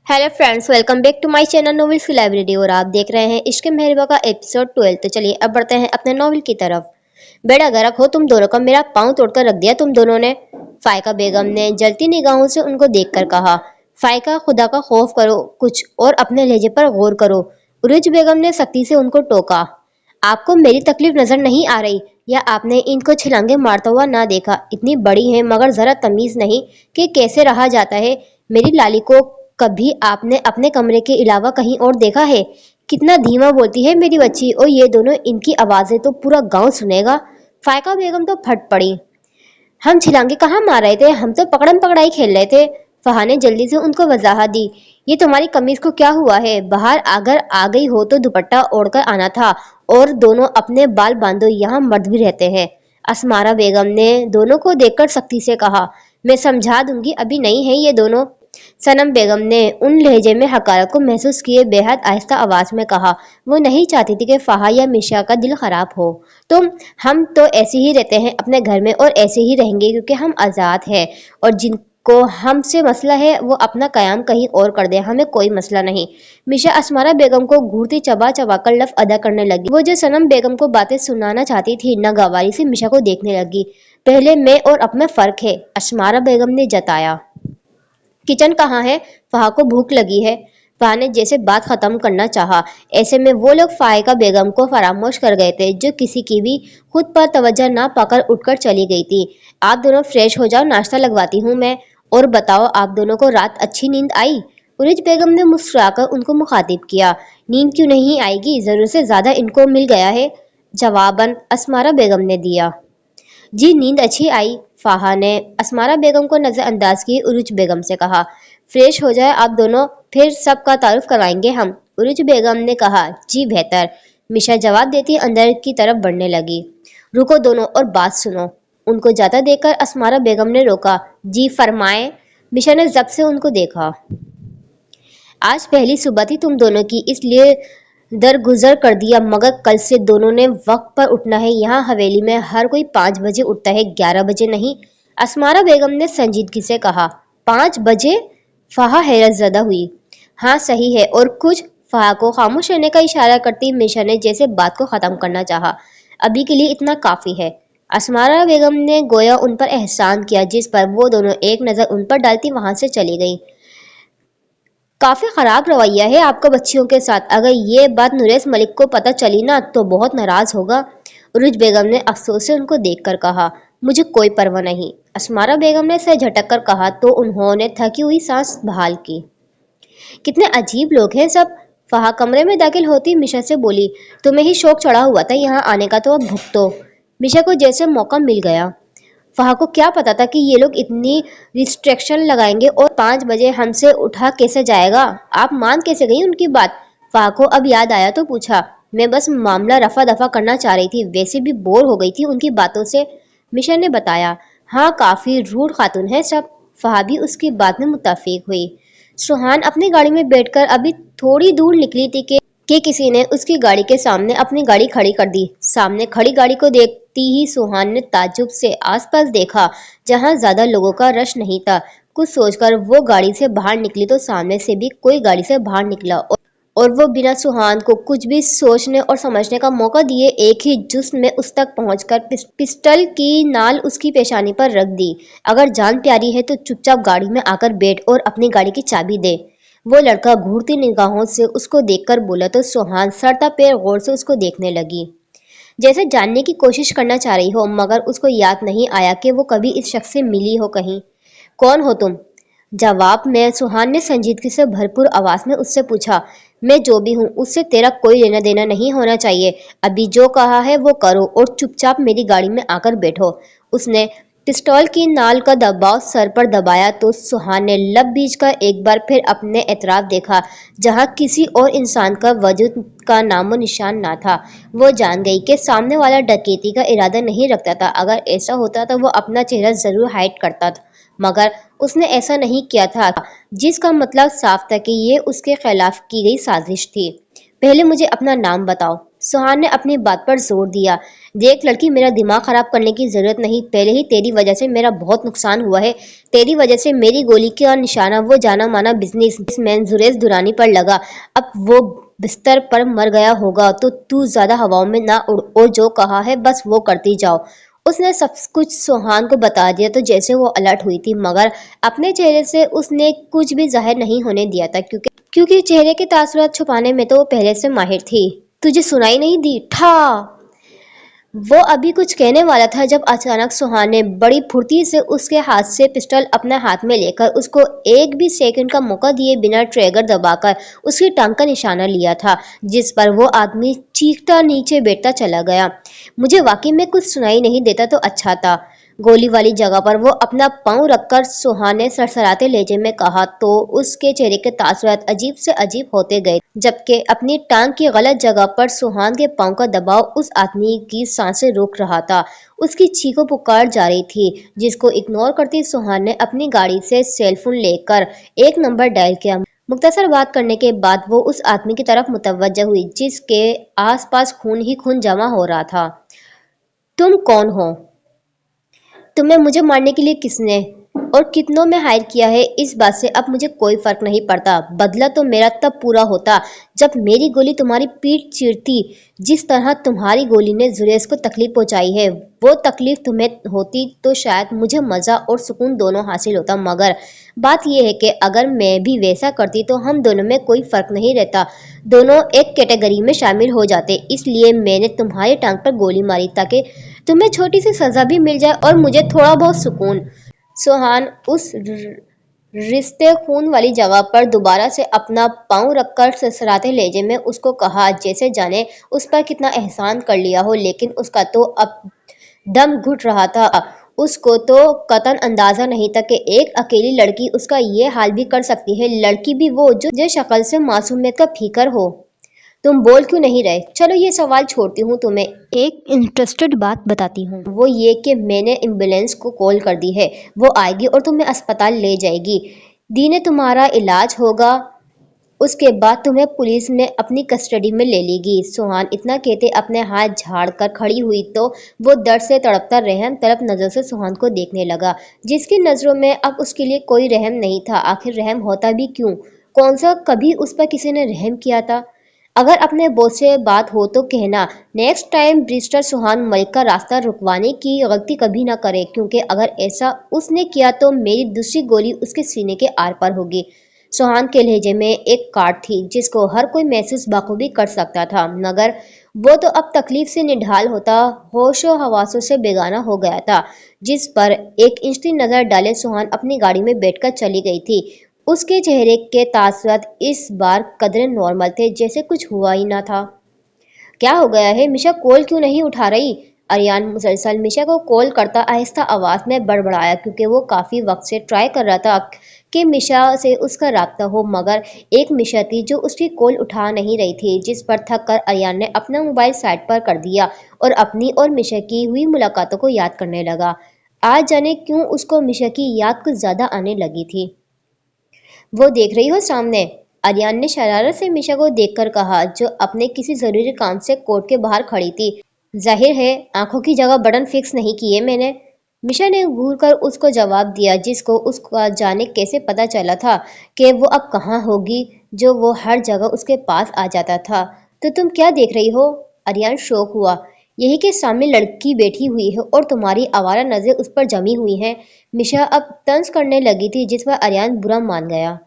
Hello friends, welcome back to my channel novels की library. और आप देख रहे हैं इश्क मेहरबा का एपिसोड 12। तो चलिए अब बढ़ते हैं अपने नॉवेल की तरफ। बेड़ा गर्क हो तुम दोनों का, मेरा पाँव तोड़कर रख दिया तुम दोनों ने, फायका बेगम ने जलती निगाहों से उनको देखकर कहा। फायका, खुदा का खौफ करो कुछ और अपने लहजे पर गौर करो। उरुज बेगम ने सख्ती से उनको टोका। आपको मेरी तकलीफ नजर नहीं आ रही, या आपने इनको छिलांगे मारता हुआ ना देखा? इतनी बड़ी है मगर जरा तमीज नहीं कि कैसे रहा जाता है। मेरी लाली को कभी आपने अपने कमरे के अलावा कहीं और देखा है? कितना धीमा बोलती है मेरी बच्ची, और ये दोनों, इनकी आवाजें तो पूरा गांव सुनेगा। फायका बेगम तो फट पड़ी। हम छिलांगे कहाँ मार रहे थे, हम तो पकड़म पकड़ाई खेल रहे थे। फहा ने जल्दी से उनको वजाहत दी। ये तुम्हारी कमीज को क्या हुआ है? बाहर अगर आ गई हो तो दुपट्टा ओढ़कर आना था। और दोनों अपने बाल बांधो, यहाँ मर्द भी रहते हैं। असमारा बेगम ने दोनों को देखकर सख्ती से कहा। मैं समझा दूंगी, अभी नहीं है ये दोनों। सनम बेगम ने उन लहजे में हकारत को महसूस किए बेहद आहिस्ता आवाज में कहा। वो नहीं चाहती थी कि फहा या मिशा का दिल खराब हो। हम तो ऐसे ही रहते हैं अपने घर में, और ऐसे ही रहेंगे क्योंकि हम आजाद हैं। और जिनको हमसे मसला है वो अपना कयाम कहीं और कर दे, हमें कोई मसला नहीं। मिशा असमारा बेगम को घूरती चबा चबा कर लफ्ज अदा करने लगी। वो जो सनम बेगम को बातें सुनाना चाहती थी, नागवारी से मिशा को देखने लगी। पहले मैं और अब में फर्क है, असमारा बेगम ने जताया। किचन कहाँ है? फहा को भूख लगी है। फहा ने जैसे बात खत्म करना चाहा, ऐसे में वो लोग फायका बेगम को फरामोश कर गए थे, जो किसी की भी खुद पर तवज्जो ना पाकर उठकर चली गई थी। आप दोनों फ्रेश हो जाओ, नाश्ता लगवाती हूँ मैं। और बताओ, आप दोनों को रात अच्छी नींद आई? उरिज बेगम ने मुस्कुराकर उनको मुखातिब किया। नींद क्यों नहीं आएगी, जरूरत से ज्यादा इनको मिल गया है, जवाबन असमारा बेगम ने दिया। जी नींद अच्छी आई, फाहा ने असमारा बेगम को नजरअंदाज किए उरुज बेगम से कहा। फ्रेश हो जाए आप दोनों, फिर सबका तारुफ करवाएंगे हम। उरुज बेगम ने कहा। जी बेहतर, मिशा जवाब देती अंदर की तरफ बढ़ने लगी। रुको दोनों और बात सुनो। उनको जाता देखकर असमारा बेगम ने रोका। जी फरमाए। मिशा ने जब से उनको देखा। आज पहली सुबह थी तुम दोनों की, इसलिए दरगुजर कर दिया, मगर कल से दोनों ने वक्त पर उठना है। यहाँ हवेली में हर कोई 5 बजे उठता है, 11 बजे नहीं। असमारा बेगम ने संजीदगी से कहा। 5 बजे? फहा हैरत ज़दा हुई। हाँ सही है, और कुछ? फहा को खामोश रहने का इशारा करती मिशा ने जैसे बात को खत्म करना चाहा। अभी के लिए इतना काफी है। असमारा बेगम ने गोया उन पर एहसान किया, जिस पर वो दोनों एक नजर उन पर डालती वहां से चली गई। काफी खराब रवैया है आपका बच्चियों के साथ। अगर ये बात नुरेस मलिक को पता चली ना तो बहुत नाराज होगा। उरुज बेगम ने अफसोस से उनको देखकर कहा। मुझे कोई परवाह नहीं, असमारा बेगम ने सर झटक कर कहा तो उन्होंने थकी हुई सांस बहाल की। कितने अजीब लोग हैं सब। फहा कमरे में दाखिल होती मिशा से बोली। तुम्हें ही शौक चढ़ा हुआ था यहाँ आने का, तो अब भुगतो। मिशा को जैसे मौका मिल गया। फहा को क्या पता था कि ये लोग इतनी रिस्ट्रिक्शन लगाएंगे, और 5 बजे हमसे उठा कैसे जाएगा? आप मान कैसे गई उनकी बात? फहा को अब याद आया तो पूछा। मैं बस मामला रफा दफा करना चाह रही थी, वैसे भी बोर हो गई थी उनकी बातों से, मिशा ने बताया। हाँ काफी रूड खातून है सब। फहा भी उसकी बात में मुत्तफिक हुई। सुहान अपनी गाड़ी में बैठकर अभी थोड़ी दूर निकली थी कि किसी ने उसकी गाड़ी के सामने अपनी गाड़ी खड़ी कर दी। सामने खड़ी गाड़ी को देखती ही सुहान ने ताज्जुब से आसपास देखा, जहां ज्यादा लोगों का रश नहीं था। कुछ सोचकर वो गाड़ी से बाहर निकली तो सामने से भी कोई गाड़ी से बाहर निकला, और वो बिना सुहान को कुछ भी सोचने और समझने का मौका दिए एक ही जुस्म में उस तक पहुंचकर पिस्टल की नाल उसकी पेशानी पर रख दी। अगर जान प्यारी है तो चुपचाप गाड़ी में आकर बैठ और अपनी गाड़ी की चाबी दे। वो लड़का घूरती निगाहों से उसको देखकर बोला तो सुहान सरता पैर गौर से उसको देखने लगी, जैसे जानने की कोशिश करना चाह रही हो, मगर उसको याद नहीं आया कि वो कभी इस शख्स से मिली हो कहीं। कौन हो तुम? जवाब में सुहान ने संजीदगी से भरपूर आवाज में उससे पूछा। मैं जो भी हूँ उससे तेरा कोई लेना देना नहीं होना चाहिए। अभी जो कहा है वो करो और चुपचाप मेरी गाड़ी में आकर बैठो। उसने पिस्तौल की नाल का दबाव सर पर दबाया तो सुहान ने लब बीच कर एक बार फिर अपने एतराफ देखा, जहाँ किसी और इंसान का वजूद का नामो निशान ना था। वो जान गई कि सामने वाला डकैती का इरादा नहीं रखता था। अगर ऐसा होता तो वो अपना चेहरा जरूर हाइड करता था, मगर उसने ऐसा नहीं किया था, जिसका मतलब साफ था कि ये उसके खिलाफ की गई साजिश थी। पहले मुझे अपना नाम बताओ। सुहान ने अपनी बात पर जोर दिया। देख लड़की, मेरा दिमाग खराब करने की जरूरत नहीं, पहले ही तेरी वजह से मेरा बहुत नुकसान हुआ है। तेरी वजह से मेरी गोली का निशाना वो जाना माना बिजनेसमैन जुरेज दुरानी पर लगा। अब वो बिस्तर पर मर गया होगा तो तू ज्यादा हवाओं में ना उड़ और जो कहा है बस वो करती जाओ। उसने सब कुछ सुहान को बता दिया तो जैसे वो अलर्ट हुई थी, मगर अपने चेहरे से उसने कुछ भी जाहिर नहीं होने दिया था, क्योंकि चेहरे के तासुरात छुपाने में तो वो पहले से माहिर थी। तुझे सुनाई नहीं दी? ठा! वो अभी कुछ कहने वाला था जब अचानक सुहान ने बड़ी फुर्ती से उसके हाथ से पिस्टल अपने हाथ में लेकर उसको एक भी सेकंड का मौका दिए बिना ट्रिगर दबाकर उसकी टांग का निशाना लिया था, जिस पर वो आदमी चीखता नीचे बैठता चला गया। मुझे वाकई में कुछ सुनाई नहीं देता तो अच्छा था। गोली वाली जगह पर वो अपना पांव रखकर सुहान ने सरसराते लहजे में कहा तो उसके चेहरे के तासुरात अजीब से अजीब होते गए, जबकि अपनी टांग की गलत जगह पर सुहान के पांव का दबाव उस आदमी की सांसें रोक रहा था। उसकी चीखों पुकार जारी थी, जिसको इग्नोर करती सुहान ने अपनी गाड़ी से सेलफोन लेकर एक नंबर डायल किया। मुख्तसर बात करने के बाद वो उस आदमी की तरफ मुतवज्जह हुई जिसके आसपास खून ही खून जमा हो रहा था। तुम कौन हो? तुम्हें मुझे मारने के लिए किसने और कितनों में हायर किया है, इस बात से अब मुझे कोई फर्क नहीं पड़ता। बदला तो मेरा तब पूरा होता जब मेरी गोली तुम्हारी पीठ चीरती। जिस तरह तुम्हारी गोली ने जुरेज को तकलीफ पहुंचाई है, वो तकलीफ तुम्हें होती तो शायद मुझे मजा और सुकून दोनों हासिल होता, मगर बात यह है कि अगर मैं भी वैसा करती तो हम दोनों में कोई फर्क नहीं रहता, दोनों एक कैटेगरी में शामिल हो जाते। इसलिए मैंने तुम्हारी टांग पर गोली मारी ताकि तुम्हें छोटी सी सजा भी मिल जाए और मुझे थोड़ा बहुत सुकून। सुहान उस रिश्ते खून वाली जगह पर दोबारा से अपना पांव रखकर ससराते लहजे में उसको कहा, जैसे जाने उस पर कितना एहसान कर लिया हो, लेकिन उसका तो अब दम घुट रहा था। उसको तो कतन अंदाजा नहीं था कि एक अकेली लड़की उसका ये हाल भी कर सकती है, लड़की भी वो जो शक्ल से मासूमियत का फीकर हो। तुम बोल क्यों नहीं रहे? चलो ये सवाल छोड़ती हूँ, तुम्हें एक इंटरेस्टेड बात बताती हूँ। वो ये कि मैंने एम्बुलेंस को कॉल कर दी है, वो आएगी और तुम्हें अस्पताल ले जाएगी। दी ने तुम्हारा इलाज होगा, उसके बाद तुम्हें पुलिस में अपनी कस्टडी में ले लेगी। सुहान इतना कहते अपने हाथ झाड़ कर खड़ी हुई तो वो दर्द से तड़पता रहम तड़प नजर से सुहान को देखने लगा, जिसकी नजरों में अब उसके लिए कोई रहम नहीं था। आखिर रहम होता भी क्यों? कौन सा कभी उस पर किसी ने रहम किया था? अगर अपने बॉस से बात हो तो कहना नेक्स्ट टाइम ब्रिस्टर सुहान मलिक का रास्ता रुकवाने की गलती कभी ना करे, क्योंकि अगर ऐसा उसने किया तो मेरी दूसरी गोली उसके सीने के आर पार होगी। सुहान के लहजे में एक काट थी जिसको हर कोई महसूस बखूबी कर सकता था, मगर वो तो अब तकलीफ से निढाल होता होशो हवासों से बेगाना हो गया था। जिस पर एक इंस्टी नजर डाले सुहान अपनी गाड़ी में बैठकर चली गई थी। उसके चेहरे के तासुरात इस बार कदरे नॉर्मल थे, जैसे कुछ हुआ ही ना था। क्या हो गया है? मिशा कॉल क्यों नहीं उठा रही? अरियान मुसलसल मिशा को कॉल करता आहिस्ता आवाज में बड़बड़ाया, क्योंकि वो काफी वक्त से ट्राई कर रहा था कि मिशा से उसका राब्ता हो, मगर एक मिशा थी जो उसकी कॉल उठा नहीं रही थी, जिस पर थक कर अरियान ने अपना मोबाइल साइड पर कर दिया और अपनी और मिशा की हुई मुलाकातों को याद करने लगा। आज जाने क्यों उसको मिशा की याद कुछ ज्यादा आने लगी थी। वो देख रही हो सामने? आर्यन ने शरारत से मिशा को देखकर कहा, जो अपने किसी जरूरी काम से कोर्ट के बाहर खड़ी थी। जाहिर है आंखों की जगह बटन फिक्स नहीं किए मैंने। मिशा ने घूर कर उसको जवाब दिया, जिसको उसका जाने कैसे पता चला था कि वो अब कहाँ होगी, जो वो हर जगह उसके पास आ जाता था। तो तुम क्या देख रही हो? आर्यन शौक हुआ। यही के सामने लड़की बैठी हुई है और तुम्हारी आवारा नजरें उस पर जमी हुई हैं। मिशा अब तंज करने लगी थी, जिस पर आर्यन बुरा मान गया।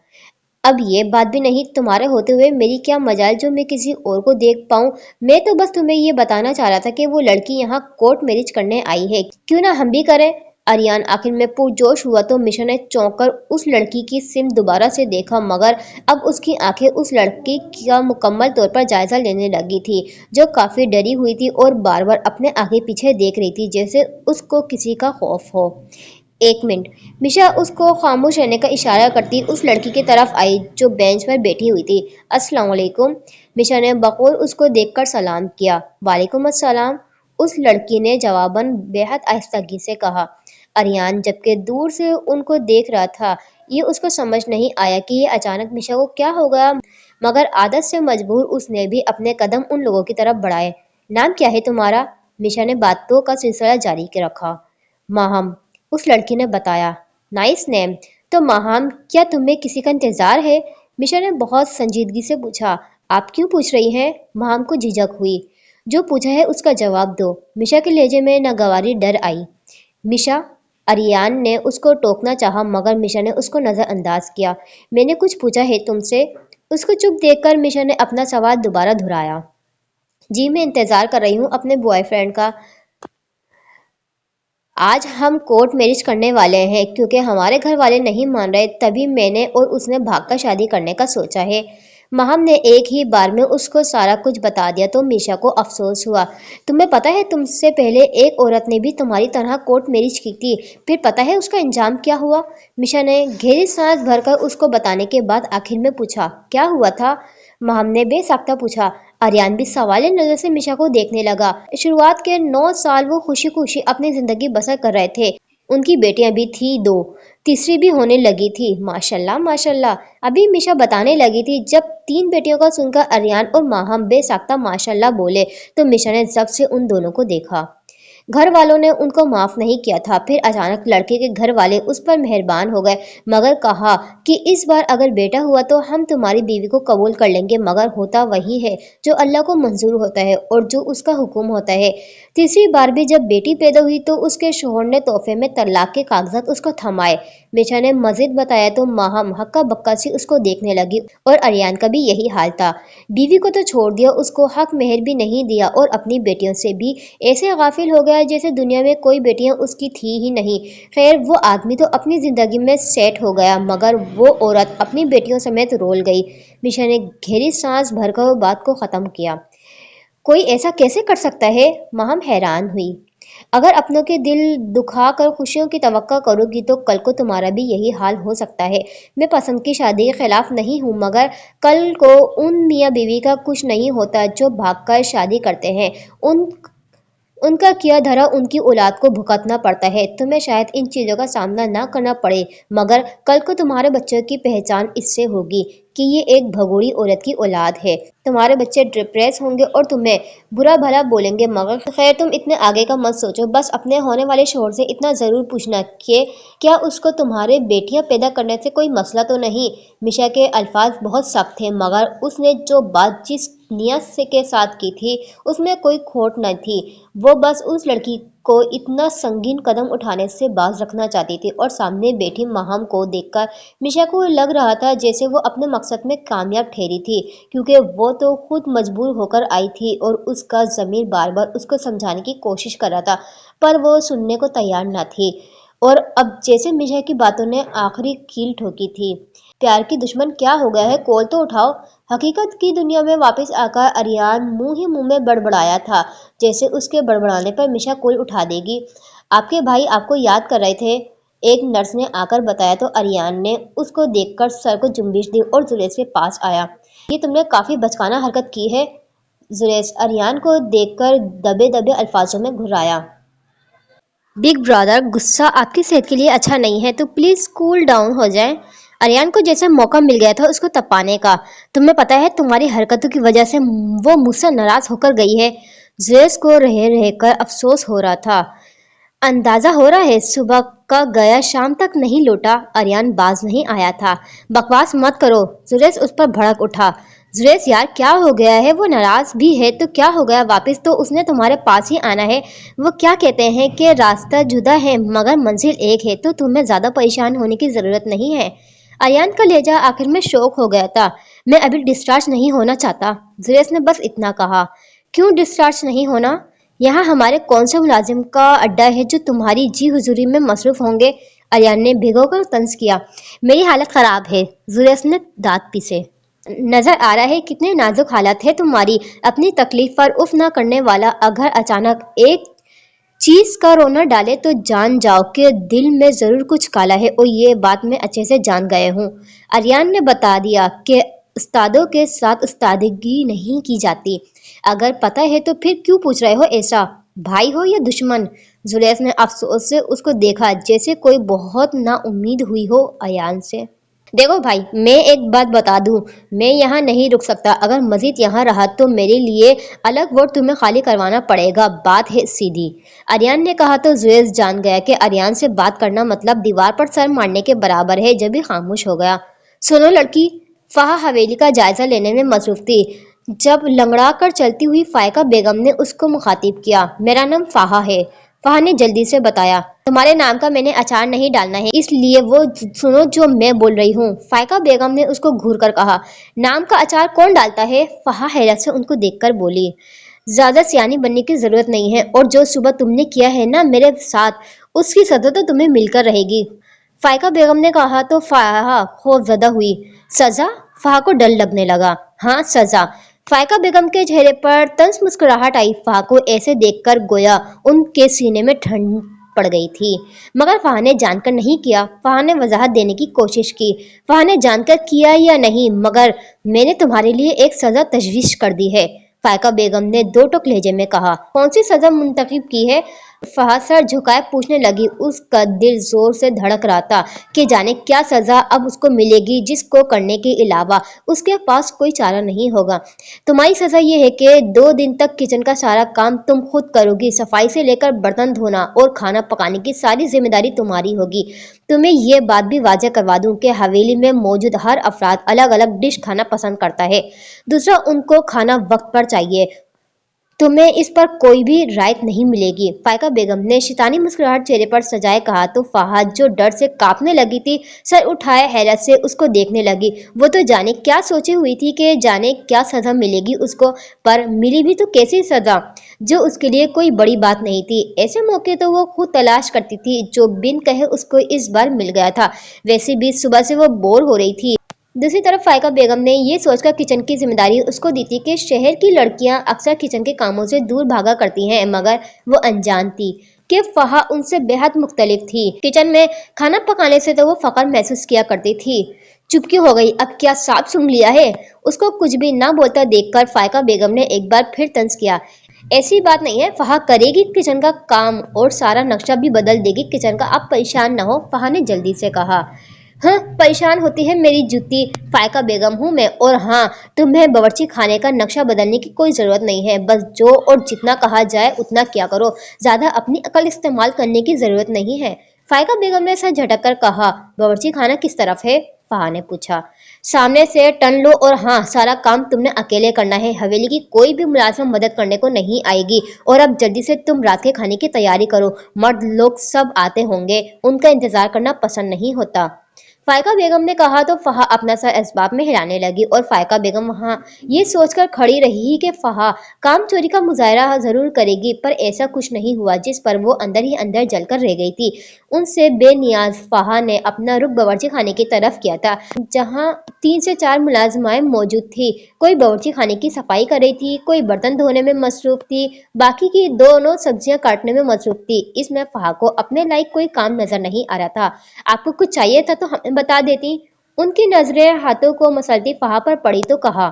अब ये बात भी नहीं तुम्हारे होते हुए मेरी क्या मजाल जो मैं किसी और को देख पाऊं। मैं तो बस तुम्हें ये बताना चाह रहा था कि वो लड़की यहाँ कोर्ट मैरिज करने आई है, क्यों ना हम भी करें। अरियान आखिर में पुरजोश हुआ तो मिशा ने चौंक कर उस लड़की की सिम दोबारा से देखा, मगर अब उसकी आंखें उस लड़की का मुकम्मल तौर पर जायजा लेने लगी थी, जो काफी डरी हुई थी और बार बार अपने आगे पीछे देख रही थी, जैसे उसको किसी का खौफ हो। एक मिनट। मिशा उसको खामोश रहने का इशारा करती उस लड़की की तरफ आई जो बेंच पर बैठी हुई थी। अस्सलाम वालेकुम। मिशा ने बकौल उसको देखकर सलाम किया। वालेकुम अस्सलाम, उस लड़की ने जवाबन बेहद आहिस्तगी से कहा। अरियान जबकि दूर से उनको देख रहा था, ये उसको समझ नहीं आया कि ये अचानक मिशा को क्या हो गया, मगर आदत से मजबूर उसने भी अपने कदम उन लोगों की तरफ बढ़ाए। नाम क्या है तुम्हारा? मिशा ने बातों का सिलसिला जारी के रखा। माहम, उस लड़की ने बताया। Nice name. तो माहम, क्या तुम्हें किसी का इंतजार है? मिशा ने बहुत संजीदगी से पूछा। आप क्यों पूछ रही हैं? माहम को झिझक हुई। जो पूछा है उसका जवाब दो। मिशा के लहजे में नागवारी डर आई। मिशा, अरियान ने उसको टोकना चाहा मगर मिशा ने उसको नजरअंदाज किया। मैंने कुछ पूछा है तुमसे? उसको चुप देखकर मिशा ने अपना सवाल दोबारा दोहराया। जी, मैं इंतजार कर रही हूँ अपने बॉयफ्रेंड का। आज हम कोर्ट मैरिज करने वाले हैं क्योंकि हमारे घर वाले नहीं मान रहे, तभी मैंने और उसने भागकर शादी करने का सोचा है। महम ने एक ही बार में उसको सारा कुछ बता दिया तो मीशा को अफसोस हुआ। तुम्हें पता है तुमसे पहले एक औरत ने भी तुम्हारी तरह कोर्ट मैरिज की थी, फिर पता है उसका अंजाम क्या हुआ? मीशा ने गहरी सांस भरकर उसको बताने के बाद आखिर में पूछा। क्या हुआ था? महम ने बेसाख्ता पूछा। आर्यन भी सवालिया नजर से मिशा को देखने लगा। शुरुआत के 9 साल वो खुशी खुशी अपनी जिंदगी बसर कर रहे थे। उनकी बेटियां भी थी 2, तीसरी भी होने लगी थी। माशाल्लाह माशाल्लाह। अभी मिशा बताने लगी थी जब 3 बेटियों का सुनकर आर्यन और माहम बेसाख्ता माशाल्लाह बोले तो मिशा ने जब से उन दोनों को देखा। घर वालों ने उनको माफ नहीं किया था, फिर अचानक लड़के के घर वाले उस पर मेहरबान हो गए मगर कहा कि इस बार अगर बेटा हुआ तो हम तुम्हारी बीवी को कबूल कर लेंगे, मगर होता वही है जो अल्लाह को मंजूर होता है और जो उसका हुक्म होता है। तीसरी बार भी जब बेटी पैदा हुई तो उसके शोहर ने तोहफे में तलाक के कागजात उसको थमाए। मिशा ने मजीद बताया तो माहम हक्का बक्का सी उसको देखने लगी और अरियान का भी यही हाल था। बीवी को तो छोड़ दिया, उसको हक मेहर भी नहीं दिया और अपनी बेटियों से भी ऐसे गाफिल हो गया जैसे दुनिया में कोई बेटियां उसकी थी ही नहीं। खैर, वो आदमी तो अपनी जिंदगी में सेट हो गया मगर वो औरत अपनी बेटियों समेत रोल गई। मिशा ने गहरी सांस भरकर वो बात को खत्म किया। कोई ऐसा कैसे कर सकता है? माहम हैरान हुई। अगर अपनों के दिल दुखा कर खुशियों की तवक्का करोगी तो कल को तुम्हारा भी यही हाल हो सकता है। मैं पसंद की शादी के खिलाफ नहीं हूँ मगर कल को उन मियाँ बीवी का कुछ नहीं होता जो भागकर शादी करते हैं। उनका किया धरा उनकी औलाद को भुगतना पड़ता है। तुम्हें शायद इन चीज़ों का सामना ना करना पड़े मगर कल को तुम्हारे बच्चों की पहचान इससे होगी कि ये एक भगोड़ी औरत की औलाद है। तुम्हारे बच्चे डिप्रेस होंगे और तुम्हें बुरा भला बोलेंगे मगर खैर तुम इतने आगे का मत सोचो। बस अपने होने वाले शोहर से इतना ज़रूर पूछना कि क्या उसको तुम्हारे बेटियां पैदा करने से कोई मसला तो नहीं। मिशा के अल्फाज बहुत सख्त थे मगर उसने जो बात जिस नियत से के साथ की थी उसमें कोई खोट न थी। वो बस उस लड़की को इतना संगीन कदम उठाने से बाज रखना चाहती थी और सामने बैठी माहम को देखकर मिशा को लग रहा था जैसे वो अपने मकसद में कामयाब ठहरी थी क्योंकि वो तो खुद मजबूर होकर आई थी और उसका ज़मीर बार बार उसको समझाने की कोशिश कर रहा था पर वो सुनने को तैयार न थी। और अब जैसे मिशा की बातों ने आखिरी कील ठोकी थी। प्यार की दुश्मन क्या हो गया है? कॉल तो उठाओ। हकीकत की दुनिया में वापस आकर अरियान मुंह ही मुंह में बड़बड़ाया था जैसे उसके बड़बड़ाने पर मिशा कॉल उठा देगी। आपके भाई आपको याद कर रहे थे, एक नर्स ने आकर बताया तो अरियान ने उसको देखकर सर को जुम्बिश दी और जुरेस के पास आया। ये तुमने काफी बचकाना हरकत की है। जुरेस अरियान को देखकर दबे दबे अल्फाजों में घुराया। बिग ब्रदर, गुस्सा आपकी सेहत के लिए अच्छा नहीं है तो प्लीज कूल डाउन हो जाए। अरियान को जैसे मौका मिल गया था उसको तपाने का। तुम्हें पता है तुम्हारी हरकतों की वजह से वो मुझसे नाराज होकर गई है। जेस को रह रहकर अफसोस हो रहा था। अंदाजा हो रहा है सुबह का गया शाम तक नहीं लौटा। अरियान बाज नहीं आया था। बकवास मत करो। जुरेस उस पर भड़क उठा। जुरेस यार क्या हो गया है? वो नाराज भी है तो क्या हो गया, वापस तो उसने तुम्हारे पास ही आना है। वो क्या कहते हैं कि रास्ता जुदा है मगर मंजिल एक है, तो तुम्हें ज्यादा परेशान होने की जरूरत नहीं है। अरियान का लहजा आखिर में शौक हो गया था। मैं अभी डिस्चार्ज नहीं होना चाहता। जुरेस ने बस इतना कहा। क्यों डिस्चार्ज नहीं होना? यहाँ हमारे कौन से मुलाजिम का अड्डा है जो तुम्हारी जी हुजूरी में मसरूफ होंगे? अरियान ने भिगोकर तंज किया। मेरी हालत खराब है। जुरेस ने दांत पीसे। नजर आ रहा है कितने नाजुक हालत है तुम्हारी। अपनी तकलीफ पर उफ न करने वाला अगर अचानक एक चीज का रोना डाले तो जान जाओ कि दिल में जरूर कुछ काला है और ये बात मैं अच्छे से जान गए हूँ। अरियान ने बता दिया कि उस्तादों के साथ उस्तादगी नहीं की जाती। अगर पता है तो फिर क्यों पूछ रहे हो ऐसा? भाई हो या दुश्मन? जुलैस ने अफसोस से उसको देखा जैसे कोई बहुत ना उम्मीद हुई हो अयान से। देखो भाई, मैं एक बात बता दूं, मैं यहाँ नहीं रुक सकता। अगर मजीद यहाँ रहा तो मेरे लिए अलग वार्ड तुम्हें खाली करवाना पड़ेगा। बात है सीधी। आर्यन ने कहा तो जुएज जान गया कि आर्यन से बात करना मतलब दीवार पर सर मारने के बराबर है। जब भी खामोश हो गया। सुनो लड़की, फाहा हवेली का जायजा लेने में मसरूफ थी जब लंगड़ा कर चलती हुई फायका बेगम ने उसको मुखातिब किया। मेरा नाम फाहा है, फाहा ने जल्दी से बताया। तुम्हारे नाम का मैंने अचार नहीं डालना है, इसलिए वो सुनो जो मैं बोल रही हूँ। फायका बेगम ने उसको घूर कर कहा। नाम का अचार कौन डालता है? फाहा हैरत से उनको देखकर बोली। ज्यादा सियानी बनने की जरूरत नहीं है, और जो सुबह तुमने किया है ना मेरे साथ, उसकी सजा तो तुम्हें मिलकर रहेगी। फायका बेगम ने कहा तो फाहा खौफजदा हुई। सजा? फाहा को डर लगने लगा। हाँ, सजा। फायका बेगम के चेहरे पर तंस मुस्कुराहट आई। फाहा को ऐसे देखकर गोया उनके सीने में ठंड पड़ गई थी। मगर फाहा ने जानकर नहीं किया। फाहा ने वजाहत देने की कोशिश की। फाहा ने जानकर किया या नहीं, मगर मैंने तुम्हारे लिए एक सजा तजवीज कर दी है। फायका बेगम ने दो टोक लहजे में कहा। कौन सी सजा मुंतखब की है? फहद सर झुकाए पूछने लगी। उसका दिल जोर से धड़क रहा था कि जाने क्या सजा अब उसको मिलेगी, जिसको करने के अलावा उसके पास कोई चारा नहीं होगा। तुम्हारी सजा ये है कि 2 दिन तक किचन का सारा काम तुम खुद करोगी। सफाई से लेकर बर्तन धोना और खाना पकाने की सारी जिम्मेदारी तुम्हारी होगी। तुम्हें ये बात भी वाजह करवा दूं कि हवेली में मौजूद हर अफराद अलग अलग डिश खाना पसंद करता है। दूसरा, उनको खाना वक्त पर चाहिए। तुम्हें इस पर कोई भी रायत नहीं मिलेगी। फायका बेगम ने शैतानी मुस्कुराहट चेहरे पर सजाए कहा तो फहद, जो डर से कांपने लगी थी, सर उठाए हैरत से उसको देखने लगी। वो तो जाने क्या सोची हुई थी कि जाने क्या सजा मिलेगी उसको, पर मिली भी तो कैसी सजा, जो उसके लिए कोई बड़ी बात नहीं थी। ऐसे मौके तो वो खुद तलाश करती थी, जो बिन कहे उसको इस बार मिल गया था। वैसे भी सुबह से वो बोर हो रही थी। दूसरी तरफ फायका बेगम ने ये सोचकर किचन की जिम्मेदारी उसको दी थी कि शहर की लड़कियां अक्सर किचन के कामों से दूर भागा करती हैं, मगर वो अनजान थी कि फहा उनसे बेहद मुख्तलिफ थी। किचन में खाना पकाने से तो वो फख्र महसूस किया करती थी। चुपकी हो गई। अब क्या सांप सूंघ लिया है? उसको कुछ भी ना बोलता देखकर फायका बेगम ने एक बार फिर तंज किया। ऐसी बात नहीं है, फहा करेगी किचन का काम और सारा नक्शा भी बदल देगी किचन का। आप परेशान ना हो, फहा ने जल्दी से कहा। हाँ, परेशान होती है मेरी जूती। फायका बेगम हूँ मैं, और हाँ, तुम्हें बावर्ची खाने का नक्शा बदलने की कोई जरूरत नहीं है। बस जो और जितना कहा जाए उतना क्या करो। ज्यादा अपनी अकल इस्तेमाल करने की जरूरत नहीं है। फायका बेगम ने सर झटक कर कहा। बावर्ची खाना किस तरफ है? फहा ने पूछा। सामने से टन लो, और हाँ, सारा काम तुमने अकेले करना है। हवेली की कोई भी मुलाजिम मदद करने को नहीं आएगी। और अब जल्दी से तुम रात के खाने की तैयारी करो। मर्द लोग सब आते होंगे, उनका इंतजार करना पसंद नहीं होता। फायका बेगम ने कहा तो फहा अपना सर इसबाब में हिलाने लगी, और फायका बेगम वहां ये सोचकर खड़ी रही कि फहा काम चोरी का मुजाहरा जरूर करेगी, पर ऐसा कुछ नहीं हुआ, जिस पर वो अंदर ही अंदर जलकर रह गई थी। उनसे बेनियाज फहा ने अपना रुख बावर्ची खाने की तरफ किया था, जहां 3 से 4 मुलाजमाएं मौजूद थी। कोई बावर्ची खाने की सफाई कर रही थी, कोई बर्तन धोने में मसरूफ थी, बाकी की दोनों सब्जियां काटने में मसरूफ थी। इसमें फहा को अपने लायक कोई काम नजर नहीं आ रहा था। आपको कुछ चाहिए था तो हमें बता देती। उनकी नजरें हाथों को मसलती फहा पर पड़ी तो कहा।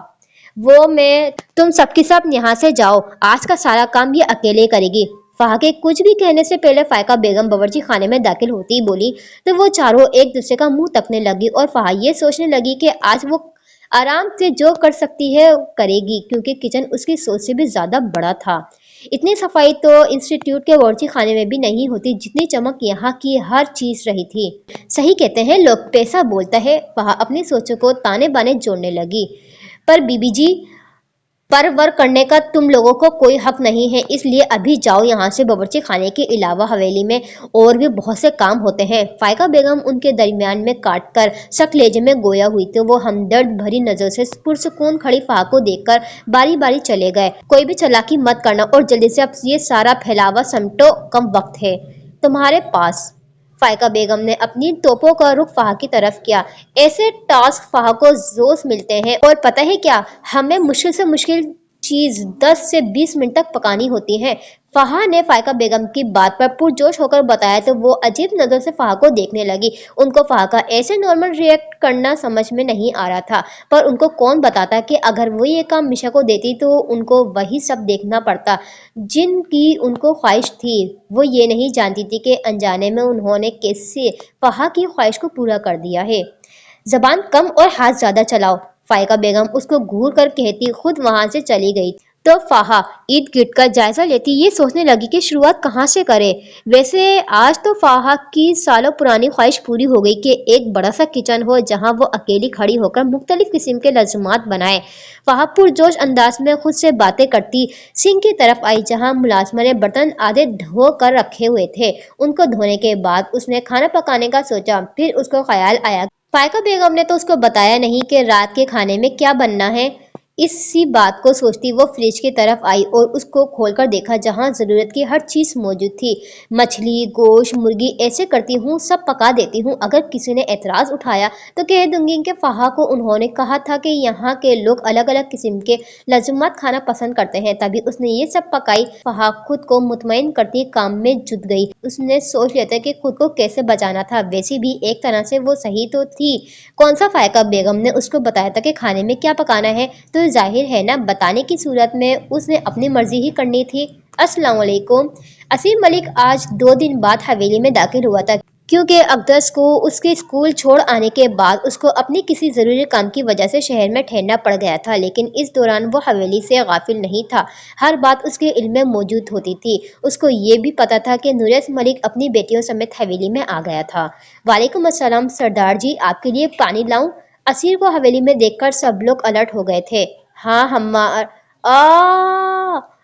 वो मैं तुम सबकी सब यहाँ से जाओ, आज का सारा काम ये अकेले करेगी। फहा के कुछ भी कहने से पहले फायका बेगम बावर्ची खाने में दाखिल होती ही बोली तो वो चारों एक दूसरे का मुंह तकने लगी, और फहा ये सोचने लगी कि आज वो आराम से जो कर सकती है करेगी, क्योंकि किचन उसकी सोच से भी ज्यादा बड़ा था। इतनी सफाई तो इंस्टीट्यूट के बावर्ची खाने में भी नहीं होती, जितनी चमक यहाँ की हर चीज रही थी। सही कहते हैं लोग, पैसा बोलता है। वह अपनी सोचों को ताने बाने जोड़ने लगी। पर बीबी जी, पर वर करने का तुम लोगों को कोई हक नहीं है, इसलिए अभी जाओ यहाँ से। बावर्ची खाने के अलावा हवेली में और भी बहुत से काम होते हैं। फायका बेगम उनके दरमियान में काट कर सकलेजे में गोया हुई तो वो हमदर्द भरी नजर से पुरसकून खड़ी फहा को देखकर बारी बारी चले गए। कोई भी चालाकी मत करना, और जल्दी से अब ये सारा फैलावा समटो, कम वक्त है तुम्हारे पास। फायका बेगम ने अपनी तोपों का रुख फहा की तरफ किया। ऐसे टास्क फहा को जोश मिलते हैं, और पता है क्या, हमें मुश्किल से मुश्किल चीज 10 से 20 मिनट तक पकानी होती है। फहा ने फायका बेगम की बात पर पुरजोश होकर बताया तो वो अजीब नजर से फहा को देखने लगी। उनको फहा का ऐसे नॉर्मल रिएक्ट करना समझ में नहीं आ रहा था, पर उनको कौन बताता कि अगर वो ये काम मिशा को देती तो उनको वही सब देखना पड़ता जिनकी उनको ख्वाहिश थी। वो ये नहीं जानती थी कि अनजाने में उन्होंने कैसे फहा की ख्वाहिश को पूरा कर दिया है। زبان کم اور ہاتھ زیادہ چلاؤ، فائقہ بیگم اس کو گھور کر کہتی خود وہاں سے چلی گئی تو فہا ارد گرد کا جائزہ لیتی یہ سوچنے لگی کہ شروعات کہاں سے کرے۔ ویسے آج تو فہا کی سالوں پرانی خواہش پوری ہو گئی کہ ایک بڑا سا کچن ہو جہاں وہ اکیلی کھڑی ہو کر مختلف قسم کے لازمات بنائے۔ فہا پرجوش انداز میں خود سے باتیں کرتی سنک کی طرف آئی جہاں ملازمہ نے برتن آدھے دھو کر رکھے ہوئے تھے۔ ان کو دھونے کے بعد اس نے کھانا پکانے کا سوچا، پھر اس کو خیال آیا فائقہ بیگم نے تو اس کو بتایا نہیں کہ رات کے کھانے میں کیا بننا ہے۔ اسی بات کو سوچتی وہ فریج کی طرف آئی اور اس کو کھول کر دیکھا جہاں ضرورت کی ہر چیز موجود تھی۔ مچھلی، گوشت، مرغی ایسے کرتی ہوں سب پکا دیتی ہوں، اگر کسی نے اعتراض اٹھایا تو کہہ دوں گی کہ فہا کو انہوں نے کہا تھا کہ یہاں کے لوگ الگ الگ قسم کے لازمات کھانا پسند کرتے ہیں، تبھی اس نے یہ سب پکائی۔ فہا خود کو مطمئن کرتی کام میں جٹ گئی۔ اس نے سوچ لیا تھا کہ خود کو کیسے بچانا تھا، ویسے بھی ایک طرح سے وہ صحیح تو تھی۔ کون سا فائقہ بیگم نے اس کو بتایا تھا کہ کھانے میں کیا پکانا ہے، تو ظاہر ہے نا بتانے کی صورت میں اس نے اپنی مرضی ہی کرنی تھی۔ السلام علیکم۔ اسیر ملک آج 2 دن بعد حویلی میں داخل ہوا تھا کیونکہ اقدس کو اس کے اسکول چھوڑ آنے کے بعد اس کو اپنی کسی ضروری کام کی وجہ سے شہر میں ٹھہرنا پڑ گیا تھا، لیکن اس دوران وہ حویلی سے غافل نہیں تھا، ہر بات اس کے علم میں موجود ہوتی تھی۔ اس کو یہ بھی پتا تھا کہ نوریس ملک اپنی بیٹیوں سمیت حویلی میں آ گیا تھا۔ وعلیکم السلام سردار جی، آپ کے لیے پانی لاؤں؟ اسیر کو حویلی میں دیکھ کر سب لوگ الرٹ ہو گئے تھے۔ ہاں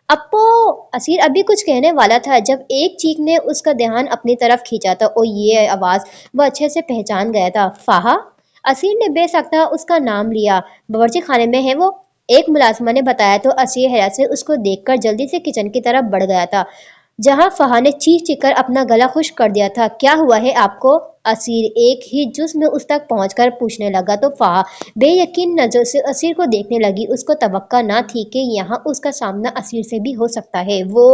اپو! اسیر ابھی کچھ کہنے والا تھا جب ایک چیخ نے اس کا دھیان اپنی طرف کھینچا تھا اور یہ آواز وہ اچھے سے پہچان گیا تھا۔ فہا؟ اسیر نے بے ساختہ اس کا نام لیا۔ باورچی خانے میں ہے وہ، ایک ملازمہ نے بتایا تو اسیر حیرت سے اس کو دیکھ کر جلدی سے کچن کی طرف بڑھ گیا تھا جہاں فہا نے چیخ چیخ کر اپنا گلا خشک کر دیا تھا۔ کیا ہوا ہے آپ کو؟ اسیر ایک ہی جس میں اس تک پہنچ کر پوچھنے لگا تو فہا بے یقین نظر سے اسیر کو دیکھنے لگی۔ اس کو توقع نہ تھی کہ یہاں اس کا سامنا اسیر سے بھی ہو سکتا ہے۔ وہ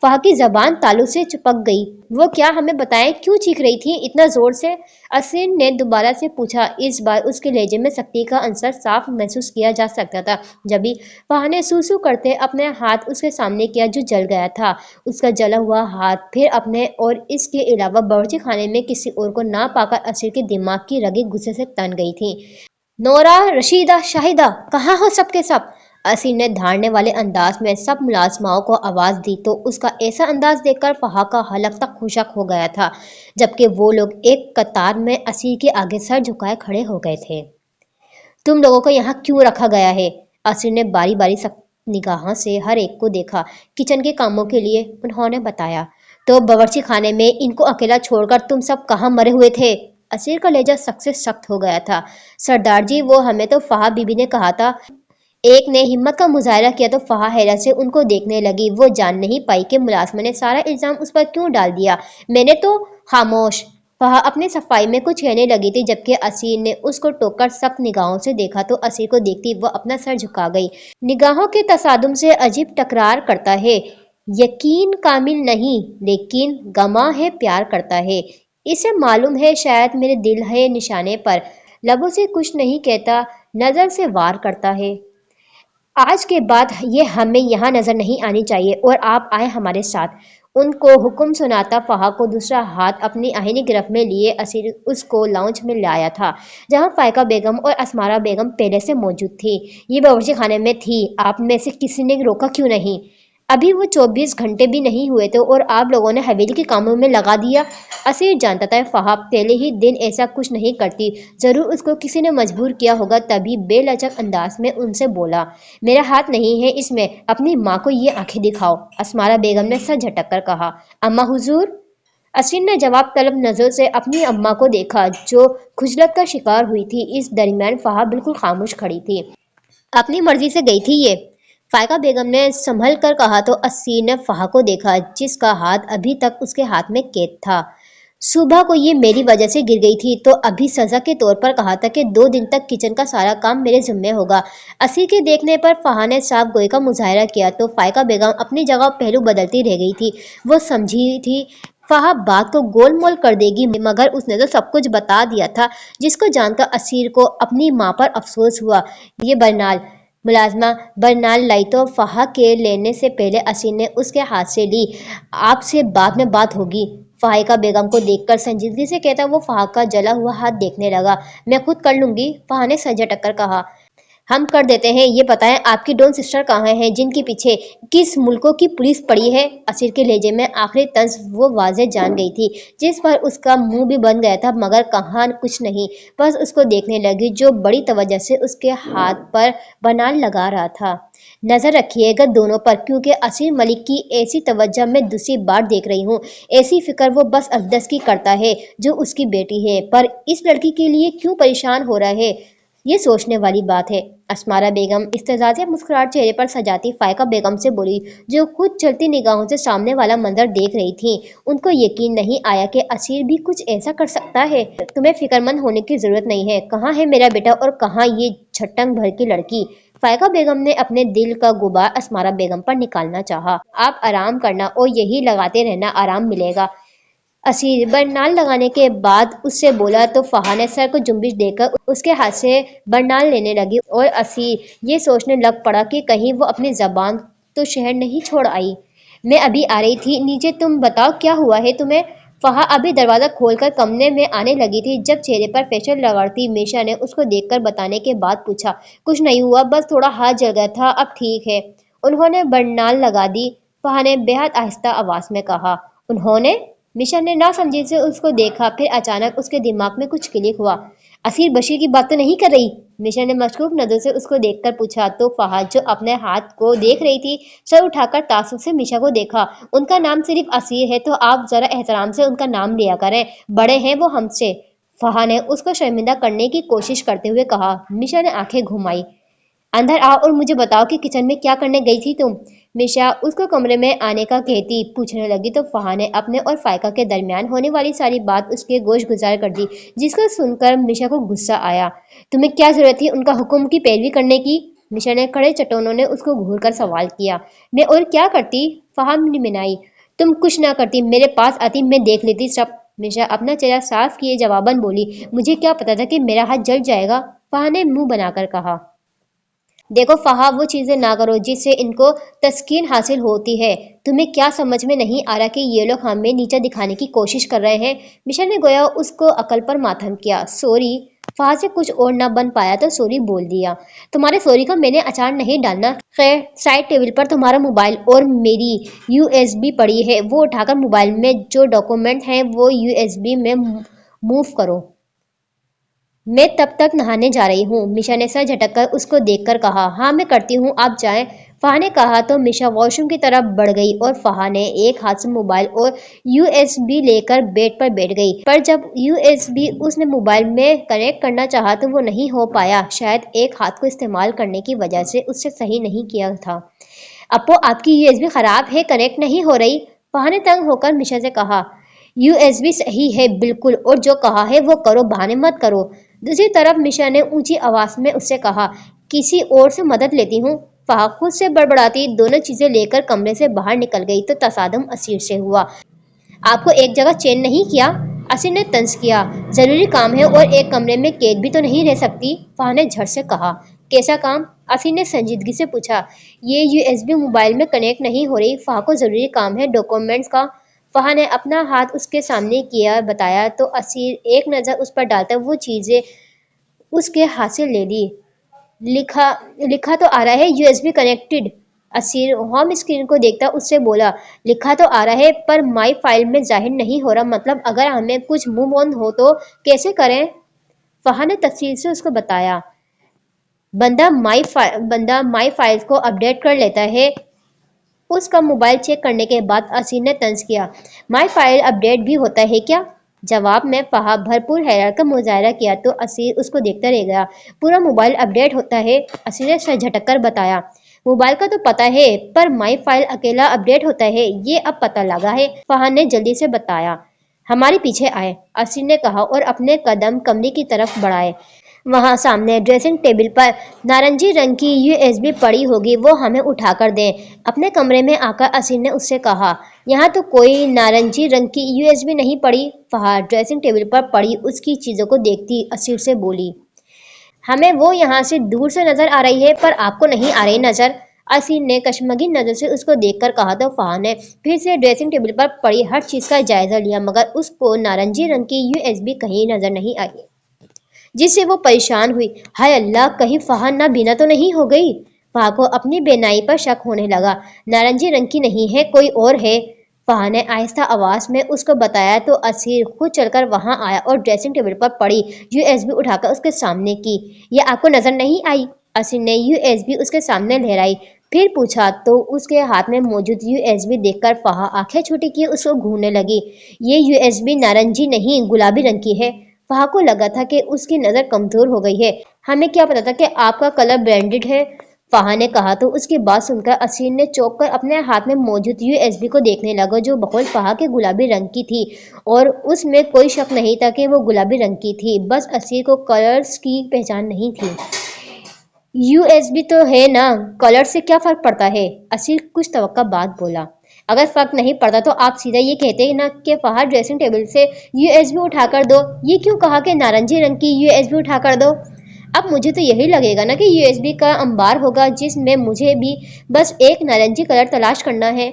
فہا کی زبان تالو سے چپک گئی۔ وہ کیا ہمیں بتائیں کیوں چیخ رہی تھی اتنا زور سے؟ اسیر نے دوبارہ سے پوچھا۔ اس بار اس کے لہجے میں سختی کا عنصر صاف محسوس کیا جا سکتا تھا۔ جبھی فہا نے سو کرتے اپنا ہاتھ اس کے سامنے کیا جو جل گیا تھا۔ اس کا جلا ہوا ہاتھ پھر اپنے اور اس کے علاوہ باورچی خانے میں کسی اور کو نہ پا کر اسیر کے دماغ کی رگیں غصے سے تن گئی تھیں۔ نورا، رشیدہ، شاہدہ، کہاں ہو سب کے سب؟ اسیر نے دھاڑنے والے انداز میں سب ملازماؤں کو آواز دی تو اس کا ایسا انداز دیکھ کر فہا کا حلق تک خشک ہو گیا تھا، جبکہ وہ لوگ ایک قطار میں اسیر کے آگے سر جھکائے کھڑے ہو گئے تھے۔ تم لوگوں کو یہاں کیوں رکھا گیا ہے؟ اسیر نے باری باری سخت نگاہوں سے ہر ایک کو دیکھا۔ کچن کے کاموں کے لیے، انہوں نے بتایا۔ تو باورچی خانے میں ان کو اکیلا چھوڑ کر تم سب کہاں مرے ہوئے تھے؟ اسیر کا لہجہ سخت سے سخت ہو گیا تھا۔ سردار جی وہ ہمیں تو فہا بی بی نے کہا تھا۔ ایک نے ہمت کا مظاہرہ کیا تو فہا حیرت سے ان کو دیکھنے لگی۔ وہ جان نہیں پائی کہ ملازمہ نے سارا الزام اس پر کیوں ڈال دیا۔ میں نے تو… خاموش! فہا اپنی صفائی میں کچھ کہنے لگی تھی جبکہ اسیر نے اس کو ٹوک کر سخت نگاہوں سے دیکھا تو اسیر کو دیکھتی وہ اپنا سر جھکا گئی۔ نگاہوں کے تصادم سے عجیب تکرار کرتا ہے، یقین کامل نہیں لیکن گماں ہے پیار کرتا ہے، اسے معلوم ہے شاید میرے دل ہے نشانے پر، لبوں سے کچھ نہیں کہتا نظر سے وار کرتا ہے۔ آج کے بعد یہ ہمیں یہاں نظر نہیں آنی چاہیے اور آپ آئیں ہمارے ساتھ۔ ان کو حکم سناتا فہا کو دوسرا ہاتھ اپنی آہنی گرفت میں لیے اسیر اس کو لاؤنج میں لایا تھا جہاں فائقہ بیگم اور اسمارا بیگم پہلے سے موجود تھی۔ یہ باورچی خانے میں تھی، آپ میں سے کسی نے روکا کیوں نہیں؟ ابھی وہ 24 گھنٹے بھی نہیں ہوئے تھے اور آپ لوگوں نے حویلی کے کاموں میں لگا دیا۔ اسیر جانتا تھا فہا پہلے ہی دن ایسا کچھ نہیں کرتی، ضرور اس کو کسی نے مجبور کیا ہوگا، تبھی بے لچک انداز میں ان سے بولا۔ میرا ہاتھ نہیں ہے اس میں، اپنی ماں کو یہ آنکھیں دکھاؤ، اسمارا بیگم نے سر جھٹک کر کہا۔ اماں حضور؟ اسیر نے جواب طلب نظروں سے اپنی اماں کو دیکھا جو خجلت کا شکار ہوئی تھی۔ اس درمیان فہا بالکل خاموش کھڑی تھی۔ اپنی مرضی سے گئی تھی یہ؟ فائقہ بیگم نے سنبھل کر کہا تو اسیر نے فہا کو دیکھا جس کا ہاتھ ابھی تک اس کے ہاتھ میں قید تھا۔ صبح کو یہ میری وجہ سے گر گئی تھی تو ابھی سزا کے طور پر کہا تھا کہ 2 دن تک کچن کا سارا کام میرے ذمے ہوگا۔ اسیر کے دیکھنے پر فہا نے صاف گوئی کا مظاہرہ کیا تو فائقہ بیگم اپنی جگہ پہلو بدلتی رہ گئی تھی۔ وہ سمجھی تھی فہا بات کو گول مول کر دے گی مگر اس نے تو سب کچھ بتا دیا تھا، جس کو جان کر اسیر کو اپنی ماں پر افسوس ہوا۔ یہ برنال؟ ملازمہ برنال لائی تو فہا کے لینے سے پہلے اسیر نے اس کے ہاتھ سے لی۔ آپ سے بعد میں بات ہوگی۔ फाहिका बेगम को देखकर संजीदगी से कहता वो फाहा का जला हुआ हाथ देखने लगा। मैं खुद कर लूंगी, फाहा ने सर झटक कर कहा। हम कर देते हैं, ये बताएं आपकी डोन सिस्टर कहाँ है जिनके पीछे किस मुल्कों की पुलिस पड़ी है? असीर के लहजे में आखिरी तंज वो वाजे जान गई थी, जिस पर उसका मुंह भी बन गया था, मगर कहा कुछ नहीं, बस उसको देखने लगी जो बड़ी तवज्जो से उसके हाथ पर बनान लगा रहा था। नजर रखिएगा दोनों पर, क्योंकि असीर मलिक की ऐसी तवज्जो मैं दूसरी बार देख रही हूँ। ऐसी फिक्र वो बस अकदस की करता है जो उसकी बेटी है, पर इस लड़की के लिए क्यों परेशान हो रहा है, ये सोचने वाली बात है। अस्मारा बेगम इस्तेज़ाज़ मुस्कुराहट चेहरे पर सजाती फाइका बेगम से बोली, जो खुद चलती निगाहों से सामने वाला मंजर देख रही थी। उनको यकीन नहीं आया कि असीर भी कुछ ऐसा कर सकता है। तुम्हें फिक्रमंद होने की जरूरत नहीं है। कहाँ है मेरा बेटा और कहाँ ये झट्टंग भर की लड़की? फाइका बेगम ने अपने दिल का गुबार अस्मारा बेगम पर निकालना चाहा। आप आराम करना और यही लगाते रहना, आराम मिलेगा। असीर बरनाल लगाने के बाद उससे बोला तो फहा ने सर को जुम्बिश देकर उसके हाथ से बरनाल लेने लगी और असीर ये सोचने लग पड़ा कि कहीं वो अपनी जबान तो शहर नहीं छोड़ आई। मैं अभी आ रही थी नीचे, तुम बताओ क्या हुआ है तुम्हें? फहा अभी दरवाजा खोलकर कमरे में आने लगी थी जब चेहरे पर फेशियल लगाती मीशा ने उसको देखकर बताने के बाद पूछा, कुछ नहीं हुआ, बस थोड़ा हाथ जल गया था, अब ठीक है। उन्होंने बरनाल लगा दी, फहा ने बेहद आहिस्ता आवाज में कहा। उन्होंने? मिशा ने नासमझी से उसको देखा, फिर अचानक उसके दिमाग में कुछ क्लिक हुआ। असीर बशीर की बात तो नहीं कर रही? मिशा ने मशकूक नजर से उसको देखकर पूछा तो फहाद जो अपने हाथ को देख रही थी, सर उठाकर तासुब से मिशा को देखा। उनका नाम सिर्फ असीर है तो आप जरा एहतराम से उनका नाम लिया करें, बड़े हैं वो हमसे। फहा ने उसको शर्मिंदा करने की कोशिश करते हुए कहा। मिशा ने आंखें घुमाई। अंदर आओ और मुझे बताओ कि किचन में क्या करने गई थी तुम? मिशा उसको कमरे में आने का कहती पूछने लगी तो फहा ने अपने और फाइका के दरमियान होने वाली सारी बात उसके गोश गुजार कर दी, जिसको सुनकर मिशा को गुस्सा आया। तुम्हें क्या जरूरत थी उनका हुक्म की पैरवी करने की? मिशा ने खड़े चटोनों ने उसको घूर कर सवाल किया। मैं और क्या करती? फहा मिनाई। तुम कुछ ना करती, मेरे पास आती, मैं देख लेती सब। मिशा अपना चेहरा साफ किए जवाबन बोली, मुझे क्या पता था कि मेरा हाथ जल जाएगा? फहा ने मुंह बनाकर कहा। देखो फहा, वो चीजें ना करो जिससे इनको तस्कीन हासिल होती है। तुम्हें क्या समझ में नहीं आ रहा कि ये लोग हमें नीचा दिखाने की कोशिश कर रहे हैं? मिशा ने गोया उसको अकल पर मातम किया। सॉरी। फहा से कुछ और ना बन पाया तो सॉरी बोल दिया। तुम्हारे सॉरी का मैंने अचार नहीं डालना। खैर, साइड टेबल पर तुम्हारा मोबाइल और मेरी यूएसबी पड़ी है, वो उठाकर मोबाइल में जो डॉक्यूमेंट हैं वो यूएसबी में मूव करो। मैं तब तक नहाने जा रही हूँ। मिशा ने सर झटककर उसको देखकर कहा। हाँ मैं करती हूँ, आप जाएं। फहा ने कहा तो मिशा वॉशरूम की तरफ बढ़ गई और फहा ने एक हाथ से मोबाइल और यूएसबी लेकर बेड पर बैठ गई, पर जब यूएसबी उसने मोबाइल में कनेक्ट करना चाहा तो वो नहीं हो पाया। शायद एक हाथ को इस्तेमाल करने की वजह से उससे सही नहीं किया था। अपो आपकी यूएसबी खराब है, कनेक्ट नहीं हो रही। फहा ने तंग होकर मिशा से कहा। यूएसबी सही है बिल्कुल, और जो कहा है वो करो, बहाने मत करो। दूसरी तरफ मिशा ने ऊंची आवाज में उससे कहा, किसी और से मदद लेती हूँ। फहा खुद से बड़बड़ाती दोनों चीजें लेकर कमरे से बाहर निकल गई तो तसादम असीर से हुआ। आपको एक जगह चैन नहीं किया? असीर ने तंज किया। जरूरी काम है और एक कमरे में कैद भी तो नहीं रह सकती। फहा ने झट से कहा। कैसा काम? असीर ने संजीदगी से पूछा। ये यूएसबी मोबाइल में कनेक्ट नहीं हो रही, फहा को जरूरी काम है डॉक्यूमेंट्स का। फहा ने अपना हाथ उसके सामने किया बताया तो असीर एक नज़र उस पर डालता वो चीज़ें उसके हाथ से ले ली। लिखा लिखा तो आ रहा है USB connected. Asir home screen को देखता उससे बोला, लिखा तो आ रहा है पर माई फाइल में जाहिर नहीं हो रहा, मतलब अगर हमें कुछ मूव ऑन हो तो कैसे करें? फहा ने तफसील से उसको बताया। बंदा माई फाइल्स को अपडेट कर लेता है। उसका मोबाइल चेक करने के बाद असीर ने तंज किया। माई फाइल अपडेट भी होता है क्या? जवाब में फहा भरपूर हैरत का मुजाहरा किया तो असीर उसको देखता रह गया। पूरा मोबाइल अपडेट होता है? असीर ने सर झटक कर बताया। मोबाइल का तो पता है, पर माई फाइल अकेला अपडेट होता है ये अब पता लगा है, फहा ने जल्दी से बताया। हमारे पीछे आए, असीर ने कहा और अपने कदम कमरे की तरफ बढ़ाए। वहाँ सामने ड्रेसिंग टेबल पर नारंगी रंग की यूएसबी पड़ी होगी, वो हमें उठाकर दें। अपने कमरे में आकर असीर ने उससे कहा। यहाँ तो कोई नारंगी रंग की यूएसबी नहीं पड़ी। फहा ड्रेसिंग टेबल पर पड़ी उसकी चीज़ों को देखती असीर से बोली। हमें वो यहाँ से दूर से नजर आ रही है पर आपको नहीं आ रही नजर। असीर ने कशमगी नजर से उसको देखकर कहा तो फहा ने फिर से ड्रेसिंग टेबल पर पड़ी हर चीज का जायजा लिया, मगर उसको नारंगी रंग की यूएसबी कहीं नजर नहीं आई, जिससे वो परेशान हुई। हाय अल्लाह, कहीं फहा ना बीना तो नहीं हो गई। फहा को अपनी बेनाई पर शक होने लगा। नारंगी रंग की नहीं है, कोई और है। फहा ने आहिस्ता आवाज में उसको बताया तो असीर खुद चलकर वहां आया और ड्रेसिंग टेबल पर पड़ी यूएसबी उठाकर उसके सामने की। ये आपको नजर नहीं आई? असीर ने यूएसबी उसके सामने लहराई, फिर पूछा तो उसके हाथ में मौजूद यूएसबी देखकर फहा आंखें छोटी किए उसको घूरने लगी। ये यूएसबी नारंगी नहीं, गुलाबी रंग की है। फहा को लगा था कि उसकी नजर कमजोर हो गई है। हमें क्या पता था कि आपका कलर ब्रांडेड है, फहा ने कहा तो उसकी बात सुनकर असीर ने चौंक कर अपने हाथ में मौजूद यूएसबी को देखने लगा, जो बकौल फहा के गुलाबी रंग की थी और उसमें कोई शक नहीं था कि वो गुलाबी रंग की थी। बस असीर को कलर्स की पहचान नहीं थी। यूएसबी तो है ना, कलर से क्या फर्क पड़ता है? असीर कुछ तवक्का बाद बोला। अगर फर्क नहीं पड़ता तो आप सीधा ये कहते ना कि फहा ड्रेसिंग टेबल से यूएसबी उठा कर दो। ये क्यों कहा कि नारंगी रंग की यूएसबी उठा कर दो? अब मुझे तो यही लगेगा ना कि यूएसबी का अंबार होगा जिसमें मुझे भी बस एक नारंगी कलर तलाश करना है।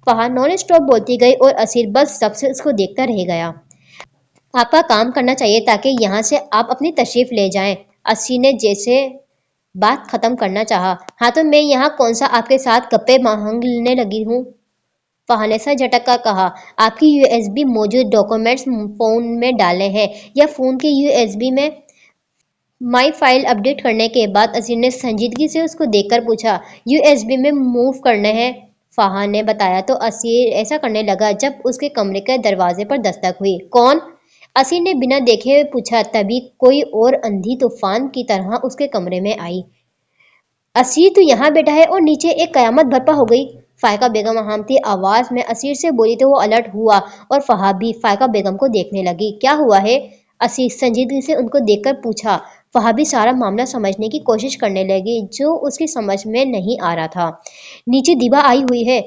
फहा नॉन स्टॉप बोलती गई और असीर बस सबसे उसको देखता रह गया। आपका काम करना चाहिए ताकि यहाँ से आप अपनी तशरीफ ले जाएं। असीर ने जैसे बात खत्म करना चाहा। हाँ तो मैं यहाँ कौन सा आपके साथ गप्पे मांगने लगी हूँ? फहा ने सर झटक कर कहा। आपकी यूएसबी मौजूद डॉक्यूमेंट्स फोन में डाले हैं या फोन के यूएसबी में? माई फाइल अपडेट करने के बाद असीर ने संजीदगी से उसको देखकर पूछा। यूएसबी में मूव करने हैं, फहा ने बताया तो असीर ऐसा करने लगा जब उसके कमरे के दरवाजे पर दस्तक हुई। कौन? असीर ने बिना देखे हुए पूछा, तभी कोई और अंधी तूफान की तरह उसके कमरे में आई। असीर तो यहाँ बैठा है और नीचे एक कयामत बर्पा हो गई। फायका बेगम हामती आवाज में असीर से बोली तो वो अलर्ट हुआ और फहा भी फायका बेगम को देखने लगी। क्या हुआ है? असीर संजीदगी से उनको देखकर पूछा। फहा भी सारा मामला समझने की कोशिश करने लगी जो उसकी समझ में नहीं आ रहा था। नीचे दीवा आई हुई है,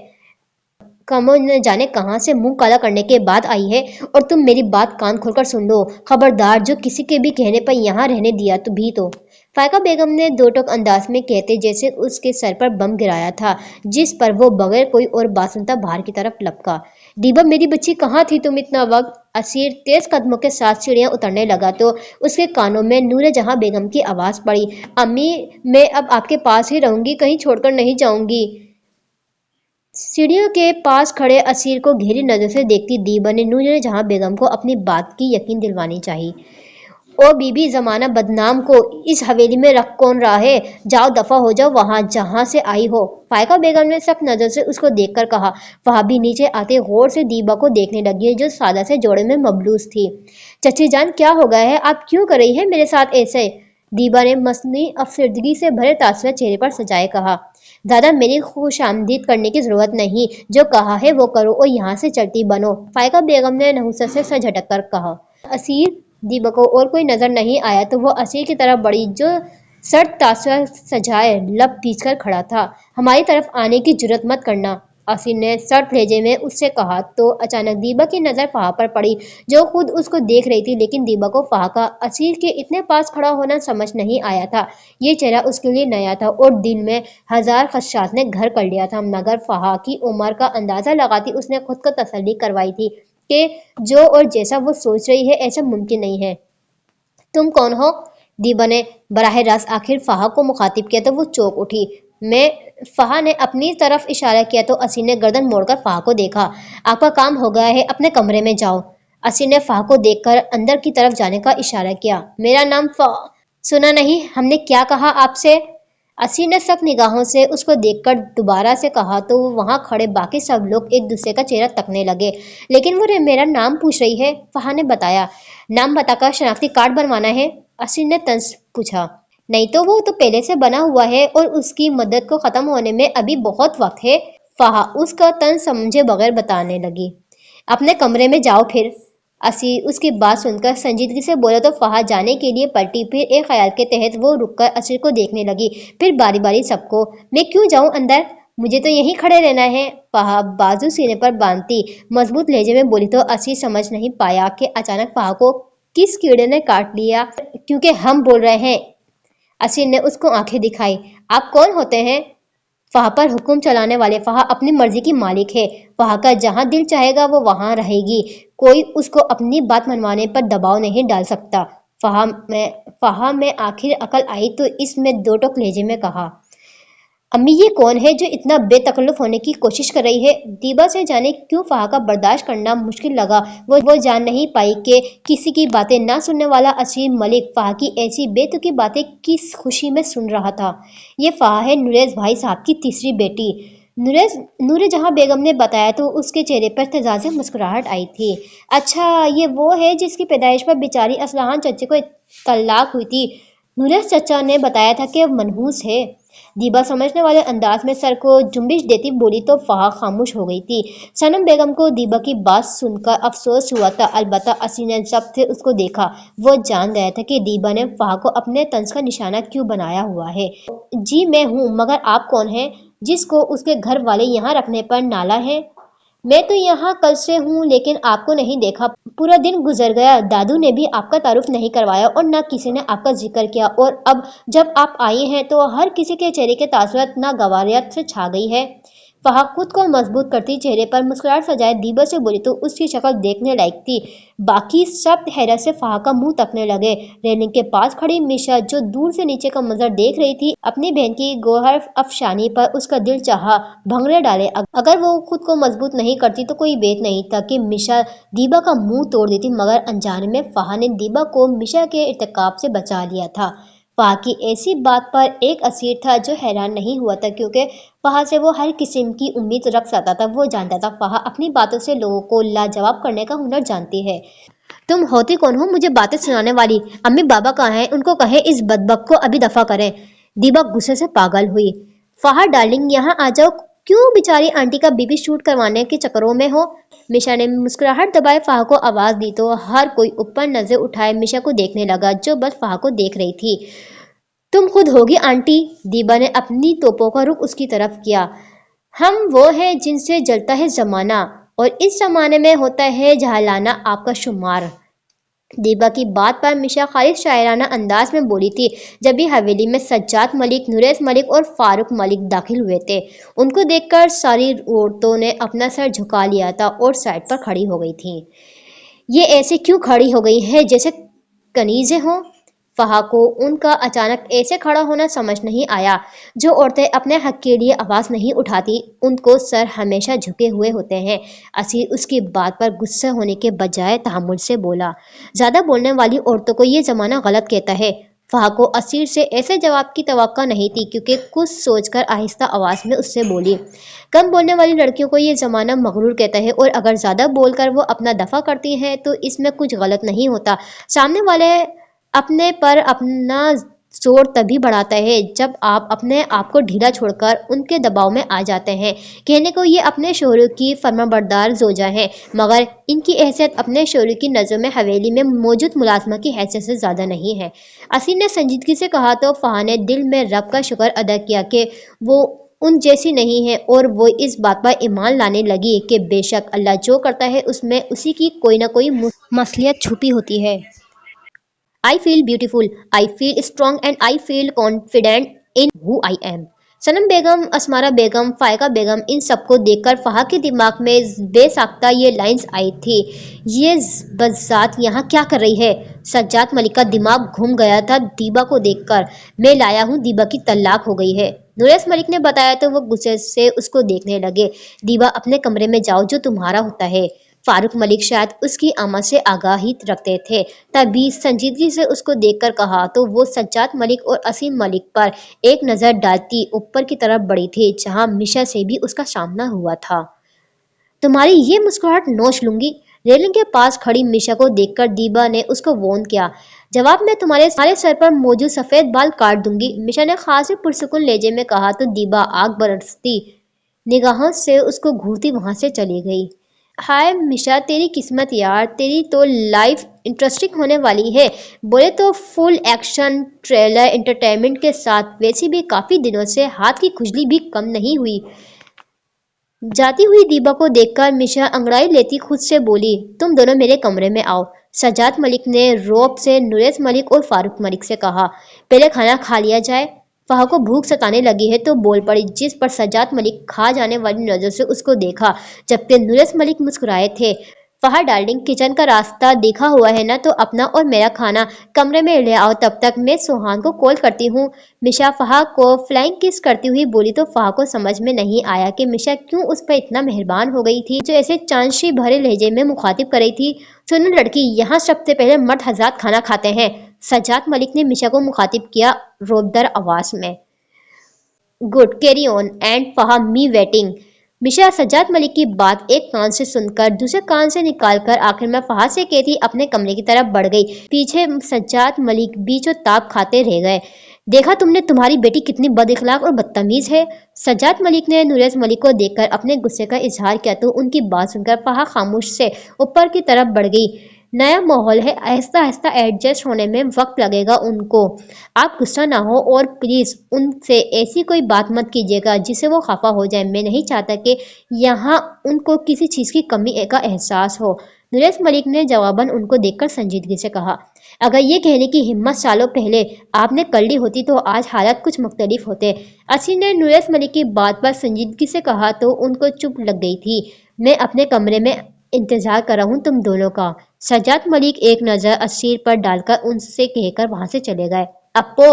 कमर न जाने कहां से मुंह काला करने के बाद आई है, और तुम मेरी बात कान खोलकर सुन लो। खबरदार, जो किसी के भी कहने पर यहाँ रहने दिया तो भी तो। फायका बेगम ने दो टोक अंदाज में कहते जैसे उसके सर पर बम गिराया था, जिस पर वो बगैर कोई और बात सुनता बाहर की तरफ लपका। दीबा, मेरी बच्ची कहाँ थी तुम इतना वक्त? असीर तेज कदमों के साथ सीढ़ियां उतरने लगा तो उसके कानों में नूरे जहां बेगम की आवाज पड़ी। अम्मी, मैं अब आपके पास ही रहूंगी, कहीं छोड़कर नहीं जाऊंगी। सीढ़ियों के पास खड़े असीर को घेरी नजर से देखती दीबा ने नूर जहां बेगम को अपनी बात की यकीन दिलवानी चाहिए। ओ बीबी, जमाना बदनाम को इस हवेली में रख कौन रहा है? जाओ दफा हो जाओ वहां जहां से आई हो। फायका बेगम ने सख्त नजर से उसको देखकर कहा। वहां भी नीचे आते गौर से दीबा को देखने लगी जो सादा से जोड़े में मबलूस थी। चची जान, क्या हो गया है? आप क्यों कर रही है मेरे साथ ऐसे? दीबा ने मसनी अफसरदगी से भरे तासुर चेहरे पर सजाए कहा। दादा, मेरी खुश आमदीद करने की जरूरत नहीं, जो कहा है वो करो और यहाँ से चलती बनो। फायका बेगम ने नहुसत से सर झटक कर कहा। असीर? दीबा को और कोई नजर नहीं आया तो वो असीर की तरफ बढ़ी जो सर तासुर सजाए लब पीछकर खड़ा था। हमारी तरफ आने की जुर्रत मत करना, असीर ने सर भेजे में उससे कहा तो अचानक दीबा की नजर फहा पर पड़ी जो खुद उसको देख रही थी, लेकिन दीबा को फहा का असीर के इतने पास खड़ा होना समझ नहीं आया था। ये चेहरा उसके लिए नया था और दिल में हजार खदशात ने घर कर लिया था, मगर फहा की उम्र का अंदाजा लगाती उसने खुद को तसल्ली करवाई थी कि जो और जैसा वो सोच रही है ऐसा मुमकिन नहीं है। तुम कौन हो? दीबा ने बराह रास्त आखिर फहा को मुखातिब किया तो वो चौंक उठी। मैं, फहा ने अपनी तरफ इशारा किया तो असीर ने गर्दन मोड़कर फहा को देखा। आपका काम हो गया है, अपने कमरे में जाओ। असीर ने फहा को देखकर अंदर की तरफ जाने का इशारा किया। मेरा नाम सुना नहीं हमने क्या कहा आपसे? असीर ने सख्त निगाहों से उसको देखकर दोबारा से कहा तो वहां खड़े बाकी सब लोग एक दूसरे का चेहरा तकने लगे। लेकिन वो मेरा नाम पूछ रही है, फहा ने बताया। नाम बताकर शनाख्ती कार्ड बनवाना है? असीर ने तंज पूछा। नहीं तो वो तो पहले से बना हुआ है और उसकी मदद को खत्म होने में अभी बहुत वक्त है, फहा उसका तंज समझे बगैर बताने लगी। अपने कमरे में जाओ फिर। असीर उसकी बात सुनकर संजीदगी से बोला तो फहा जाने के लिए पलटी, फिर एक ख्याल के तहत वो रुककर असीर को देखने लगी, फिर बारी बारी सबको। मैं क्यों जाऊं अंदर? मुझे तो यहीं खड़े रहना है, फहा बाजू सीने पर बांधती मजबूत लहजे में बोली तो असीर समझ नहीं पाया कि अचानक फहा को किस कीड़े ने काट लिया। क्योंकि हम बोल रहे हैं। असीर ने उसको आंखें दिखाई। आप कौन होते हैं? فہا پر حکم چلانے والے فہا اپنی مرضی کی مالک ہے۔ فہا کا جہاں دل چاہے گا وہ وہاں رہے گی، کوئی اس کو اپنی بات منوانے پر دباؤ نہیں ڈال سکتا۔ فہا میں آخر عقل آئی تو اس میں دو ٹوک لہجے میں کہا، امی یہ کون ہے جو اتنا بے تکلف ہونے کی کوشش کر رہی ہے؟ دیبا سے جانے کیوں فہا کا برداشت کرنا مشکل لگا۔ وہ جان نہیں پائی کہ کسی کی باتیں نہ سننے والا اسیر ملک فہا کی ایسی بے تکی باتیں کس خوشی میں سن رہا تھا۔ یہ فہا ہے نریز بھائی صاحب کی تیسری بیٹی۔ نور جہاں بیگم نے بتایا تو اس کے چہرے پر اعتزاز سے مسکراہٹ آئی تھی۔ اچھا یہ وہ ہے جس کی پیدائش پر بیچاری اصلاحان چچے کو طلاق ہوئی تھی؟ نریز چچا نے بتایا تھا کہ منحوس ہے۔ دیبا سمجھنے والے انداز میں سر کو جنبش دیتی بولی تو فہا خاموش ہو گئی تھی۔ صنم بیگم کو دیبا کی بات سن کر افسوس ہوا تھا، البتہ اسیر نے جب سے اس کو دیکھا وہ جان گیا تھا کہ دیبا نے فہا کو اپنے طنز کا نشانہ کیوں بنایا ہوا ہے۔ جی میں ہوں، مگر آپ کون ہیں جس کو اس کے گھر والے یہاں رکھنے پر نالاں ہیں؟ میں تو یہاں کل سے ہوں لیکن آپ کو نہیں دیکھا، پورا دن گزر گیا، دادو نے بھی آپ کا تعارف نہیں کروایا اور نہ کسی نے آپ کا ذکر کیا، اور اب جب آپ آئی ہیں تو ہر کسی کے چہرے کے تاثرات ناگواریت سے چھا گئی ہے۔ فہا خود کو مضبوط کرتی چہرے پر مسکراہٹ سجائے دیبا سے بولی تو اس کی شکل دیکھنے لائق تھی۔ باقی سب حیرت سے فہا کا منہ تکنے لگے۔ ریلنگ کے پاس کھڑی میشا جو دور سے نیچے کا منظر دیکھ رہی تھی، اپنی بہن کی گوہر افشانی پر اس کا دل چاہا بھنگڑے ڈالے۔ اگر وہ خود کو مضبوط نہیں کرتی تو کوئی بیت نہیں تھا کہ میشا دیبا کا منہ توڑ دیتی، مگر انجانے میں فہا نے دیبا کو میشا کے ارتکاب سے بچا لیا تھا۔ فہا کی ایسی بات پر ایک اسیر تھا جو حیران نہیں ہوا تھا کیونکہ فہا سے وہ ہر قسم کی امید رکھ سکتا تھا۔ وہ جانتا تھا فہا اپنی باتوں سے لوگوں کو لاجواب کرنے کا ہنر جانتی ہے۔ تم ہوتی کون ہو مجھے باتیں سنانے والی؟ امی بابا کہاں ہیں؟ ان کو کہیں اس بدبخت کو ابھی دفع کریں۔ دیبا غصے سے پاگل ہوئی۔ فہا ڈارلنگ یہاں آ جاؤ، کیوں بیچاری آنٹی کا بی پی شوٹ کروانے کے چکروں میں ہو؟ میشا نے مسکراہٹ دبائے فہا کو آواز دی تو ہر کوئی اوپر نظر اٹھائے میشا کو دیکھنے لگا جو بس فہا کو دیکھ رہی تھی۔ تم خود ہوگی آنٹی؟ دیبا نے اپنی توپوں کا رخ اس کی طرف کیا۔ ہم وہ ہیں جن سے جلتا ہے زمانہ، اور اس زمانے میں ہوتا ہے جاہلانہ آپ کا شمار۔ دیبا کی بات پر میشا خالص شاعرانہ انداز میں بولی تھی۔ جبھی حویلی میں سجاد ملک، نریز ملک اور فاروق ملک داخل ہوئے تھے، ان کو دیکھ کر ساری عورتوں نے اپنا سر جھکا لیا تھا اور سائڈ پر کھڑی ہو گئی تھیں۔ یہ ایسے کیوں کھڑی ہو گئی ہیں جیسے کنیزیں ہوں؟ فہا کو ان کا اچانک ایسے کھڑا ہونا سمجھ نہیں آیا۔ جو عورتیں اپنے حق کے لیے آواز نہیں اٹھاتی ان کو سر ہمیشہ جھکے ہوئے ہوتے ہیں۔ اسیر اس کی بات پر غصے ہونے کے بجائے تحمل سے بولا، زیادہ بولنے والی عورتوں کو یہ زمانہ غلط کہتا ہے۔ فہا کو اسیر سے ایسے جواب کی توقع نہیں تھی کیونکہ کچھ سوچ کر آہستہ آواز میں اس سے بولی، کم بولنے والی لڑکیوں کو یہ زمانہ مغرور کہتا ہے، اور اگر زیادہ بول کر وہ اپنا دفاع کرتی ہیں تو اس میں کچھ غلط نہیں ہوتا۔ سامنے والے اپنے پر اپنا زور تبھی بڑھاتا ہے جب آپ اپنے آپ کو ڈھیلا چھوڑ کر ان کے دباؤ میں آ جاتے ہیں۔ کہنے کو یہ اپنے شوہر کی فرمانبردار زوجہ ہیں، مگر ان کی حیثیت اپنے شوہر کی نظروں میں حویلی میں موجود ملازمہ کی حیثیت سے زیادہ نہیں ہے۔ اسیر نے سنجیدگی سے کہا تو فہا نے دل میں رب کا شکر ادا کیا کہ وہ ان جیسی نہیں ہے، اور وہ اس بات پر ایمان لانے لگی کہ بے شک اللہ جو کرتا ہے اس میں اسی کی کوئی نہ کوئی مصلحت چھپی ہوتی ہے۔ I feel beautiful, I feel strong and I feel confident in who I am. صنم بیگم، اسمارا بیگم، فائقہ بیگم، ان سب کو دیکھ کر فہا کے دماغ میں بے ساختہ یہ لائنز آئی تھی، یہ بذات یہاں کیا کر رہی ہے؟ سجاد ملک کا دماغ گھوم گیا تھا دیبا کو دیکھ کر۔ میں لایا ہوں دیبا کی طلاق ہو گئی ہے، نریز ملک نے بتایا تو وہ غصے سے اس کو دیکھنے لگے۔ دیبا اپنے کمرے میں جاؤ، جو تمہارا ہوتا ہے۔ فاروق ملک شاید اس کی آمد سے آگاہی رکھتے تھے، تبھی سنجیدگی سے اس کو دیکھ کر کہا تو وہ سجاد ملک اور اسیر ملک پر ایک نظر ڈالتی اوپر کی طرف بڑھی تھی جہاں میشا سے بھی اس کا سامنا ہوا تھا۔ تمہاری یہ مسکراہٹ نوچ لوں گی۔ ریلنگ کے پاس کھڑی میشا کو دیکھ کر دیبا نے اس کو وارن کیا، جواب میں تمہارے سر پر موجود سفید بال کاٹ دوں گی۔ میشا نے خاصی پرسکون لہجے میں کہا تو دیبا آگ برستی نگاہوں سے اس کو گھورتی وہاں سے چلی گئی۔ ہائے میشا، تیری قسمت یار، تیری تو لائف انٹرسٹنگ ہونے والی ہے۔ بولے تو فل ایکشن تھرلر انٹرٹینمنٹ کے ساتھ، ویسے بھی کافی دنوں سے ہاتھ کی کھجلی بھی کم نہیں ہوئی۔ جاتی ہوئی دیبا کو دیکھ کر میشا انگڑائی لیتی خود سے بولی، تم دونوں میرے کمرے میں آؤ۔ سجاد ملک نے رعب سے نریز ملک اور فاروق ملک سے کہا، پہلے کھانا کھا لیا جائے۔ फहा को भूख सताने लगी है तो बोल पड़ी, जिस पर सज्जाद मलिक खा जाने वाली नजर से उसको देखा, जबकि नुरेश मलिक मुस्कुराए थे। फहा डार्लिंग, किचन का रास्ता देखा हुआ है ना, तो अपना और मेरा खाना कमरे में ले आओ, तब तक मैं सोहान को कॉल करती हूँ। मिशा फहा को फ्लाइंग किस करती हुई बोली तो फहा को समझ में नहीं आया कि मिशा क्यों उस पर इतना मेहरबान हो गई थी, जो ऐसे चांशी भरे लहजे में मुखातिब कर रही थी। सुनो लड़की, यहाँ सबसे पहले मर्द हजरात खाना खाते हैं, सज्जाद मलिक ने मिशा को मुखातिब किया रोबदार आवाज में। Good, carry on and far me waiting. Misha Sajjad Malik की बात एक कान से सुनकर दूसरे कान से निकालकर आखिर में फहा से कहती अपने कमरे की तरफ बढ़ गई। पीछे सज्जाद मलिक बीचों ताप खाते रह गए। देखा तुमने, तुम्हारी बेटी कितनी बदइखलाक और बदतमीज है। सज्जाद मलिक ने नुरेश मलिक को देखकर अपने गुस्से का इजहार किया तो उनकी बात सुनकर फहा खामोश से ऊपर की तरफ बढ़ गई। नया माहौल है, आहिस्ता आहिस्ता एडजस्ट होने में वक्त लगेगा उनको। आप गुस्सा ना हो और प्लीज उनसे ऐसी कोई बात मत कीजिएगा जिससे वो खफा हो जाए। मैं नहीं चाहता कि यहाँ उनको किसी चीज की कमी का एहसास हो। नुरेश मलिक ने जवाबन उनको देखकर संजीदगी से कहा, अगर ये कहने की हिम्मत सालों पहले आपने कर ली होती तो आज हालात कुछ मुख्तलिफ होते। असी ने नुरेश मलिक की बात पर संजीदगी से कहा तो उनको चुप लग गई थी। मैं अपने कमरे में इंतजार कर रहा हूँ तुम दोनों का। सज्जाद मलिक एक नजर असीर पर डालकर उनसे कहकर वहां से चले गए। अपो।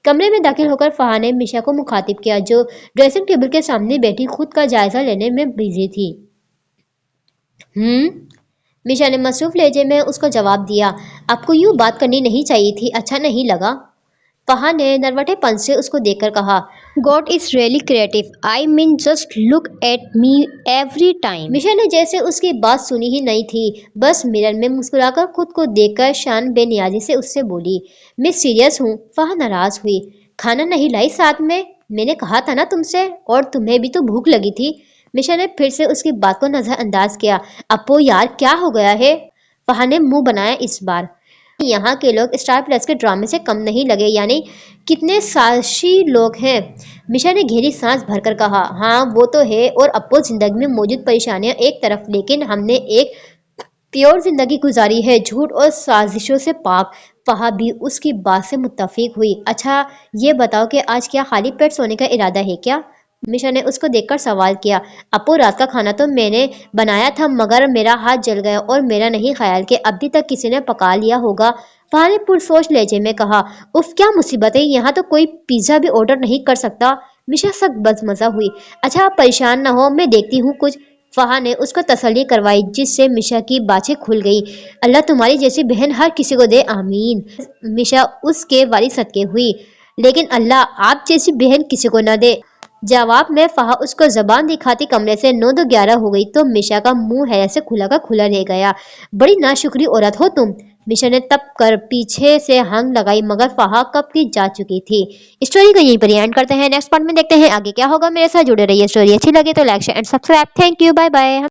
कमरे में दाखिल होकर फहा ने मिशा को मुखातिब किया, जो ड्रेसिंग टेबल के सामने बैठी खुद का जायजा लेने में बिजी थी। मिशा ने मसरूफ लहजे में उसको जवाब दिया, आपको यूं बात करनी नहीं चाहिए थी, अच्छा नहीं लगा। फहा ने नरवटेपन से उसको देखकर कहा, God is really creative, I mean just look at me every time. Misha ने जैसे उसकी बात सुनी ही नहीं थी, बस मिरर में मुस्कुराकर खुद को देखकर शान बेनियाजी से उससे बोली, मैं सीरियस हूँ। फहा नाराज हुई, खाना नहीं लाई साथ में, मैंने कहा था ना तुमसे, और तुम्हें भी तो भूख लगी थी। मिशा ने फिर से उसकी बात को नजरअंदाज किया। अपो यार, क्या हो गया है? फहा ने मुंह बनाया इस बार। यहाँ के लोग स्टार प्लस के ड्रामे से कम नहीं लगे, यानी कितने साहसी लोग हैं। मिशा ने गहरी सांस भरकर कहा, हाँ वो तो है, और अपो जिंदगी में मौजूद परेशानियां एक तरफ, लेकिन हमने एक प्योर जिंदगी गुजारी है, झूठ और साजिशों से पाक। फहा भी उसकी बात से मुत्तफिक हुई। अच्छा ये बताओ कि आज क्या खाली पेट सोने का इरादा है क्या? मिशा ने उसको देखकर सवाल किया। अपो रात का खाना तो मैंने बनाया था, मगर मेरा हाथ जल गया और मेरा नहीं ख्याल कि अभी तक किसी ने पका लिया होगा। फहा ने पुरसोच लहजे में कहा, उफ क्या मुसीबत है, यहाँ तो कोई पिज्जा भी ऑर्डर नहीं कर सकता। मिशा सख्त बदमजा हुई। अच्छा आप परेशान ना हो, मैं देखती हूँ कुछ। फहा ने उसको तसल्ली करवाई, जिससे मिशा की बातें खुल गई। अल्लाह तुम्हारी जैसी बहन हर किसी को दे, आमीन। मिशा उसके वालिद सदके हुई, लेकिन अल्लाह आप जैसी बहन किसी को न दे। जवाब में फहा उसको जबान दिखाती कमरे से 9 तो 11 हो गई तो मिशा का मुंह है ऐसे खुला का खुला रह गया। बड़ी नाशुक्री औरत हो तुम। मिशा ने तप कर पीछे से हंग लगाई, मगर फहा कब की जा चुकी थी। स्टोरी को यहीं पर एंड करते हैं, नेक्स्ट पार्ट में देखते हैं आगे क्या होगा। मेरे साथ जुड़े रहिए। स्टोरी अच्छी लगे तो like share and subscribe. Thank you, bye bye.